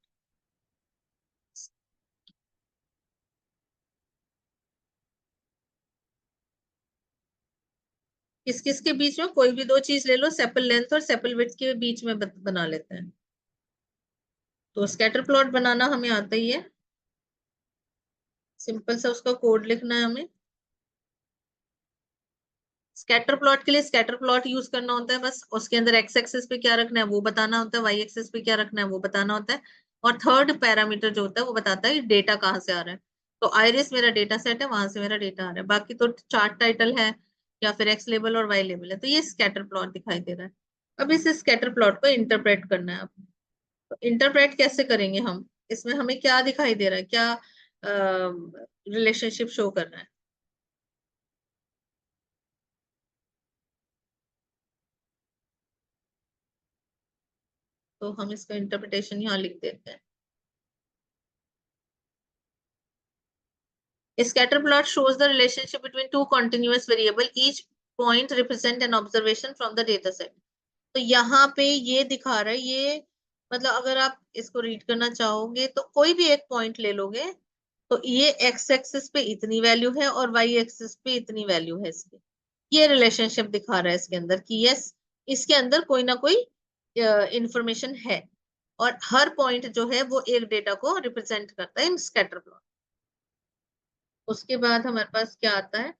किस किस के बीच में, कोई भी दो चीज ले लो, सेपल लेंथ और सेपल विड्थ के बीच में बना लेते हैं। तो स्कैटर प्लॉट बनाना हमें आता ही है। सिंपल सा उसका कोड लिखना है हमें। स्कैटर प्लॉट के लिए स्कैटर प्लॉट यूज करना होता है बस। उसके अंदर एक्स एक्सिस पे क्या रखना है वो बताना होता है, वाई एक्सिस पे क्या रखना है वो बताना होता है, और थर्ड पैरामीटर जो होता है वो बताता है डेटा कहाँ से आ रहा है। तो आइरिस मेरा डेटा सेट है, वहां से मेरा डेटा आ रहा है। बाकी तो चार्ट टाइटल है या फिर एक्स लेबल और वाई लेबल है। तो ये स्कैटर प्लॉट दिखाई दे रहा है। अब इस स्कैटर प्लॉट को इंटरप्रेट करना है आपको। तो इंटरप्रेट कैसे करेंगे हम, इसमें हमें क्या दिखाई दे रहा है, क्या रिलेशनशिप शो कर रहा है। तो हम इसका इंटरप्रिटेशन यहाँ लिख देते हैं। A scatter plot shows the relationship between two continuous variable. Each point represent an observation from the data set. तो यहाँ पे ये दिखा रहा है, ये मतलब अगर आप इसको रीड करना चाहोगे तो कोई भी एक पॉइंट ले लोगे, तो ये एक्स एक्सिस पे इतनी वैल्यू है और वाई एक्सिस पे इतनी वैल्यू है इसकी। ये रिलेशनशिप दिखा रहा है इसके अंदर कि यस, इसके अंदर कोई ना कोई इंफॉर्मेशन है, और हर पॉइंट जो है वो एक डेटा को रिप्रेजेंट करता है इन स्कैटर प्लॉट। उसके बाद हमारे पास क्या आता है,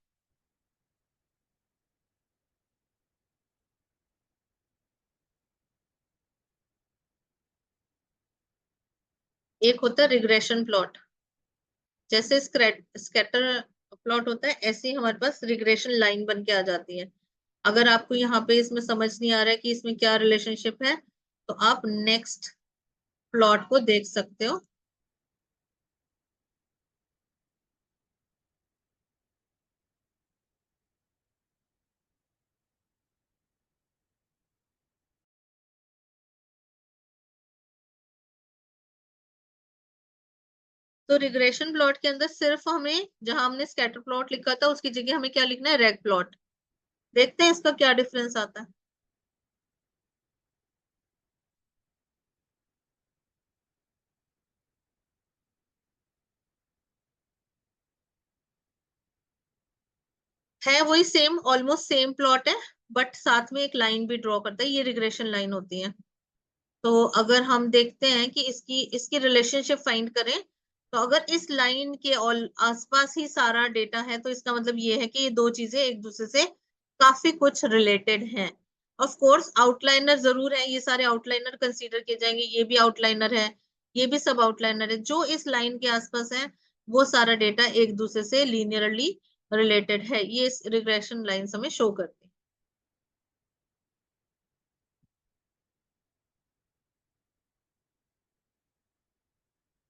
एक होता है रिग्रेशन प्लॉट। जैसे स्कैटर प्लॉट होता है, ऐसे ही हमारे पास रिग्रेशन लाइन बन के आ जाती है। अगर आपको यहाँ पे इसमें समझ नहीं आ रहा है कि इसमें क्या रिलेशनशिप है, तो आप नेक्स्ट प्लॉट को देख सकते हो। तो रिग्रेशन प्लॉट के अंदर सिर्फ हमें, जहां हमने स्कैटर प्लॉट लिखा था उसकी जगह हमें क्या लिखना है, रेग प्लॉट। देखते हैं इसका क्या डिफरेंस आता है। है वही सेम, ऑलमोस्ट सेम प्लॉट है, बट साथ में एक लाइन भी ड्रॉ करता है, ये रिग्रेशन लाइन होती है। तो अगर हम देखते हैं कि इसकी इसकी रिलेशनशिप फाइंड करें, तो अगर इस लाइन के ऑल आसपास ही सारा डेटा है, तो इसका मतलब ये है कि ये दो चीजें एक दूसरे से काफी कुछ रिलेटेड हैं। ऑफ कोर्स आउटलाइनर जरूर है, ये सारे आउटलाइनर कंसीडर किए जाएंगे। ये भी आउटलाइनर है, ये भी सब आउटलाइनर है। जो इस लाइन के आसपास है वो सारा डेटा एक दूसरे से लीनियरली रिलेटेड है। ये रिग्रेशन लाइन हमें शो करती है।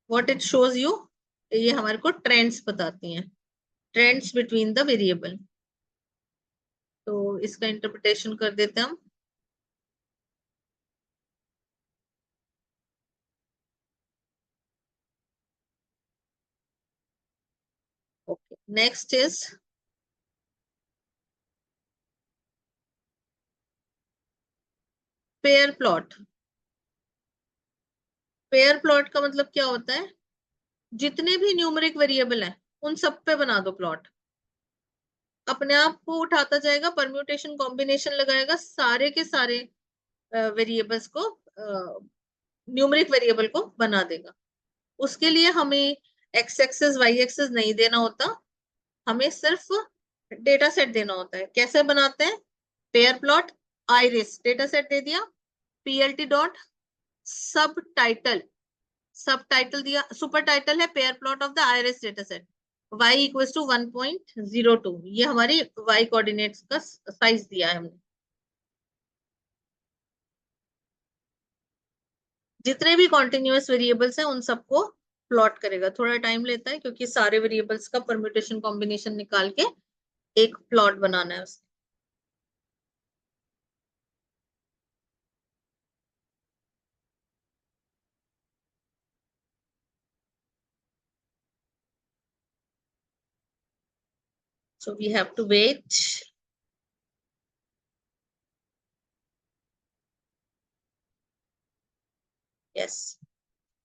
व्हाट इट शोज यू, ये हमारे को ट्रेंड्स बताती हैं, ट्रेंड्स बिटवीन द वेरिएबल। तो इसका इंटरप्रिटेशन कर देते हैं हम। Okay, next is pair plot. Pair plot का मतलब क्या होता है, जितने भी न्यूमेरिक वेरिएबल हैं उन सब पे बना दो प्लॉट। अपने आप को उठाता जाएगा, परम्यूटेशन कॉम्बिनेशन लगाएगा, सारे के सारे वेरिएबल्स को, न्यूमेरिक वेरिएबल को बना देगा। उसके लिए हमें एक्स एक्सेस वाई एक्सेस नहीं देना होता, हमें सिर्फ डेटा सेट देना होता है। कैसे बनाते हैं, pair plot iris data set दे दिया, PLT dot subtitle, subtitle दिया, सुपर टाइटल है pair plot of the iris data set, y equals to 1.02, ये हमारी y कोऑर्डिनेट्स का साइज दिया है हमने। जितने भी कॉन्टिन्यूअस वेरिएबल्स हैं उन सबको प्लॉट करेगा। थोड़ा टाइम लेता है क्योंकि सारे वेरिएबल्स का परम्यूटेशन कॉम्बिनेशन निकाल के एक प्लॉट बनाना है उसका। So we have to wait. Yes.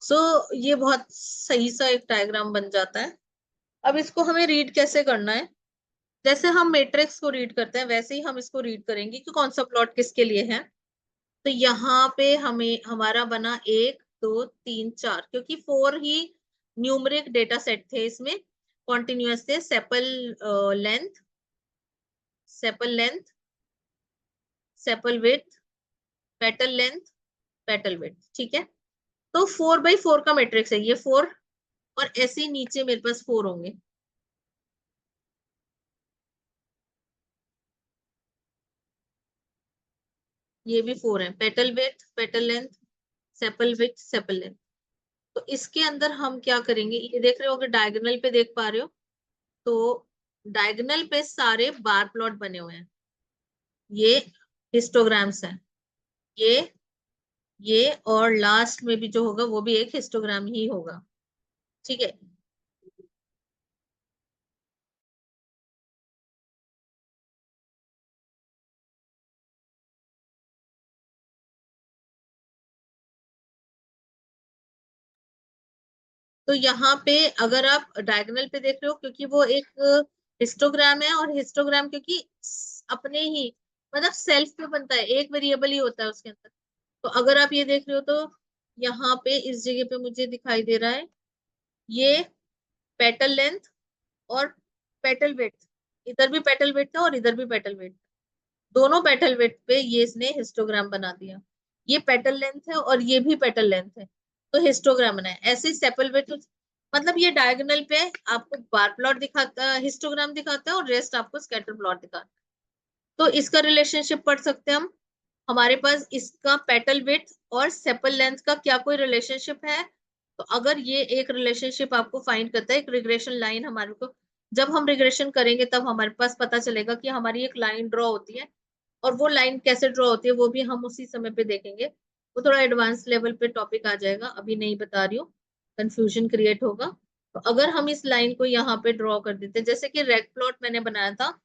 So ये बहुत सही सा एक डायग्राम बन जाता है। अब इसको हमें रीड कैसे करना है? जैसे हम मैट्रिक्स को रीड करते हैं वैसे ही हम इसको रीड करेंगे कि कौन सा प्लॉट किसके लिए है। तो यहाँ पे हमें हमारा बना 1 2 3 4, क्योंकि 4 ही न्यूमरिक डेटा सेट थे, इसमें कॉन्टिन्यूअस थे। Length sepal length sepal width petal length petal width, ठीक है। तो 4x4 का मैट्रिक्स है ये 4, और ऐसे ही नीचे मेरे पास 4 होंगे। ये भी 4 है, petal width petal length sepal width sepal length. तो इसके अंदर हम क्या करेंगे, ये देख रहे हो, अगर डायगोनल पे देख पा रहे हो तो डायगोनल पे सारे बार प्लॉट बने हुए हैं। ये हिस्टोग्राम्स हैं, ये ये और लास्ट में भी जो होगा वो भी एक हिस्टोग्राम ही होगा, ठीक है। तो यहाँ पे अगर आप डायगोनल पे देख रहे हो, क्योंकि वो एक हिस्टोग्राम है, और हिस्टोग्राम क्योंकि अपने ही मतलब सेल्फ पे बनता है, एक वेरिएबल ही होता है उसके अंदर। तो अगर आप ये देख रहे हो तो यहाँ पे इस जगह पे मुझे दिखाई दे रहा है ये पेटल लेंथ और पेटल विड्थ। इधर भी पेटल विड्थ है और इधर भी पेटल विड्थ, दोनों पेटल विड्थ पे ये इसने हिस्टोग्राम बना दिया। ये पेटल लेंथ है और ये भी पेटल लेंथ है, तो हिस्टोग्राम बना है। ऐसे सेपल विड्थ मतलब ये डायगोनल पे आपको बार प्लॉट दिखाता है, हिस्टोग्राम दिखाता है, और रेस्ट आपको स्कैटर प्लॉट दिखाता है। तो इसका रिलेशनशिप पढ़ सकते हैं हम। हमारे पास इसका पेटल विड्थ और सेपल लेंथ का क्या कोई रिलेशनशिप है? तो अगर ये एक रिलेशनशिप आपको फाइंड करता है, एक रिग्रेशन लाइन हमारे को, जब हम रिग्रेशन करेंगे तब हमारे पास पता चलेगा कि हमारी एक लाइन ड्रॉ होती है, और वो लाइन कैसे ड्रॉ होती है वो भी हम उसी समय पे देखेंगे। वो थोड़ा एडवांस लेवल पे टॉपिक आ जाएगा, अभी नहीं बता रही हूँ, कंफ्यूजन क्रिएट होगा। तो अगर हम इस लाइन को यहाँ पे ड्रॉ कर देते हैं, जैसे कि रेक प्लॉट मैंने बनाया था,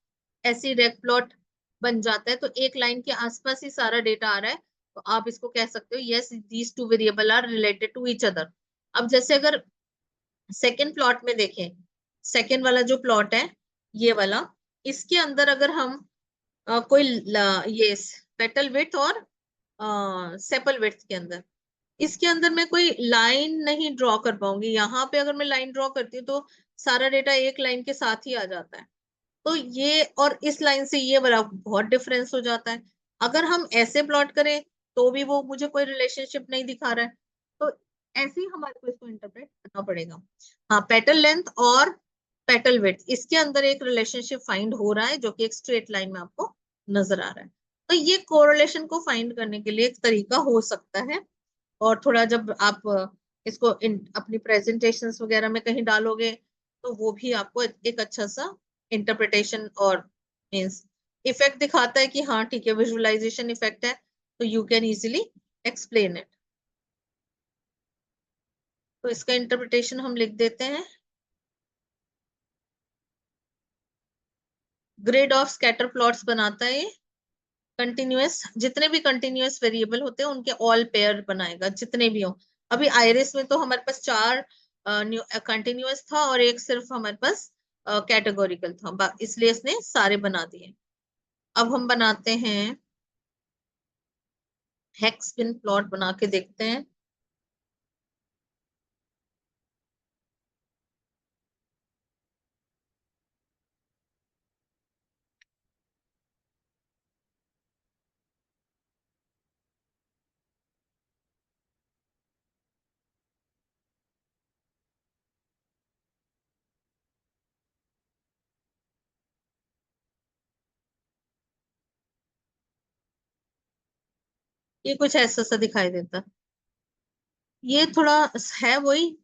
ऐसी रेक प्लॉट बन जाता है। तो एक लाइन के आसपास ही सारा डेटा आ रहा है, तो आप इसको कह सकते हो yes these two variable are related to each other. अब जैसे अगर सेकेंड प्लॉट में देखें, सेकेंड वाला जो प्लॉट है ये वाला, इसके अंदर अगर हम ये पेटल विड्थ और सेपल विड्थ के अंदर, इसके अंदर मैं कोई लाइन नहीं ड्रॉ कर पाऊंगी। यहाँ पे अगर मैं लाइन ड्रॉ करती हूँ तो सारा डेटा एक लाइन के साथ ही आ जाता है। तो ये और इस लाइन से ये वाला बहुत डिफरेंस हो जाता है। अगर हम ऐसे प्लॉट करें तो भी वो मुझे कोई रिलेशनशिप नहीं दिखा रहा है। तो ऐसे ही हमारे को इसको इंटरप्रेट करना पड़ेगा। हाँ, पेटल लेंथ और पेटल विड्थ, इसके अंदर एक रिलेशनशिप फाइंड हो रहा है जो कि एक स्ट्रेट लाइन में आपको नजर आ रहा है। तो ये कोरिलेशन को फाइंड करने के लिए एक तरीका हो सकता है। और थोड़ा जब आप इसको अपनी प्रेजेंटेशंस वगैरह में कहीं डालोगे तो वो भी आपको एक अच्छा सा इंटरप्रिटेशन और मीन्स इफेक्ट दिखाता है कि हाँ ठीक है, विजुअलाइजेशन इफेक्ट है, तो you can easily explain it. तो इसका इंटरप्रिटेशन हम लिख देते हैं, ग्रिड ऑफ स्कैटर प्लॉट्स बनाता है ये। कंटिन्यूअस, जितने भी कंटिन्यूअस वेरिएबल होते हैं उनके ऑल पेयर बनाएगा, जितने भी हो। अभी आइरिस में तो हमारे पास 4 कंटिन्यूअस था और एक सिर्फ हमारे पास कैटेगोरिकल था, इसलिए इसने सारे बना दिए। अब हम बनाते हैं हेक्स बिन प्लॉट बना के देखते हैं। ये कुछ ऐसा सा दिखाई देता, ये थोड़ा है वही,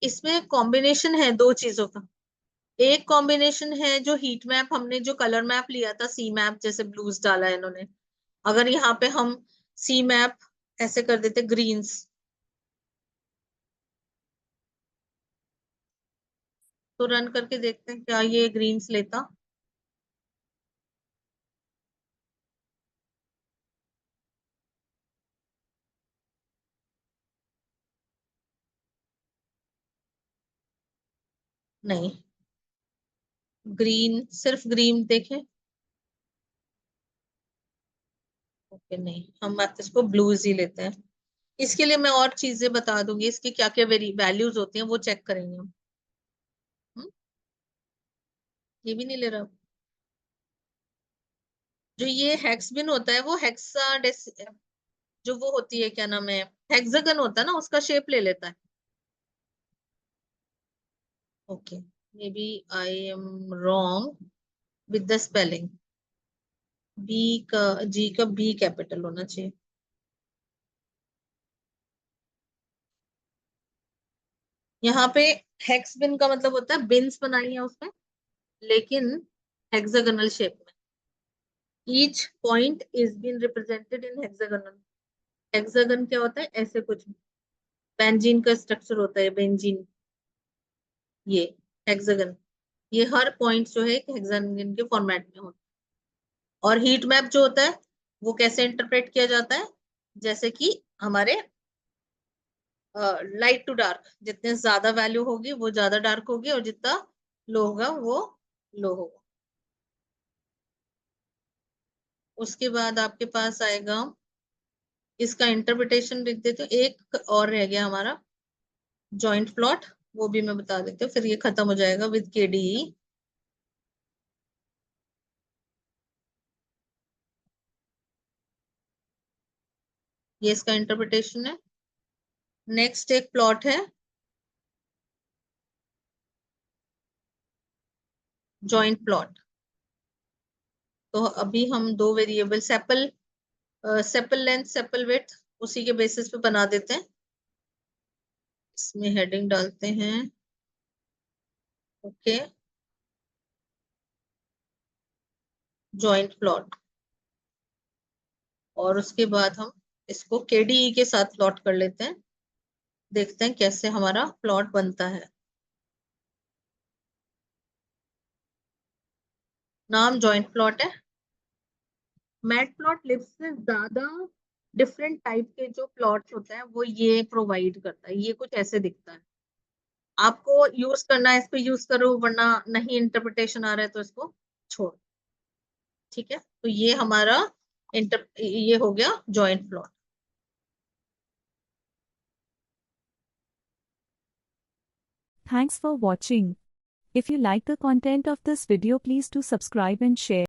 इसमें कॉम्बिनेशन है दो चीजों का। एक कॉम्बिनेशन है जो हीट मैप, हमने जो कलर मैप लिया था सी मैप, जैसे ब्लूज डाला है इन्होंने, अगर यहाँ पे हम सी मैप ऐसे कर देते ग्रीन्स, तो रन करके देखते हैं क्या ये ग्रीन्स लेता। नहीं, ग्रीन, सिर्फ ग्रीन देखें। ओके, नहीं, हम इसको ब्लूज ही लेते हैं। इसके लिए मैं और चीजें बता दूंगी, इसकी क्या क्या वैल्यूज होती हैं वो चेक करेंगे हम। हम्म, ये भी नहीं ले रहा। जो ये हेक्स बिन होता है वो हेक्सा जो वो होती है, क्या नाम है, हेक्सागन होता है ना, उसका शेप ले लेता है। Okay, maybe I am wrong with the spelling. B का, जी का बी कैपिटल होना चाहिए। यहाँ पे हेक्स बिन का मतलब होता है बिन्स बनाई है उसमें, लेकिन हेक्सागोनल शेप में। Each point is been represented in hexagonal. Hexagon क्या होता है, ऐसे कुछ बेंजीन का स्ट्रक्चर होता है, बेंजीन, ये हेक्सागन, ये हर पॉइंट जो है एक हेक्सागन के फॉर्मेट में होता है। और हीट मैप जो होता है वो कैसे इंटरप्रेट किया जाता है, जैसे कि हमारे लाइट टू डार्क, जितने ज्यादा वैल्यू होगी वो ज्यादा डार्क होगी, और जितना लो होगा वो लो होगा। उसके बाद आपके पास आएगा, इसका इंटरप्रिटेशन लिख देते हो, एक और रह गया हमारा जॉइंट प्लॉट, वो भी मैं बता देती हूँ, फिर ये खत्म हो जाएगा विद केडीई। ये इसका इंटरप्रिटेशन है। नेक्स्ट एक प्लॉट है जॉइंट प्लॉट। तो अभी हम दो variable sepal, sepal length sepal width उसी के बेसिस पे बना देते हैं। इसमें हेडिंग डालते हैं, ओके, जॉइंट प्लॉट, और उसके बाद हम इसको केडीई के साथ प्लॉट कर लेते हैं, देखते हैं कैसे हमारा प्लॉट बनता है। नाम जॉइंट प्लॉट है। मैटप्लॉटलिब से ज्यादा डिफरेंट टाइप के जो प्लॉट्स होते हैं वो ये प्रोवाइड करता है, ये कुछ ऐसे दिखता है। आपको यूज करना है इसको यूज करो, वरना नहीं इंटरप्रिटेशन आ रहा है तो इसको छोड़। ठीक है, तो ये हमारा ये हो गया joint plot. Thanks for watching. If you like the content of this video, please do subscribe and share.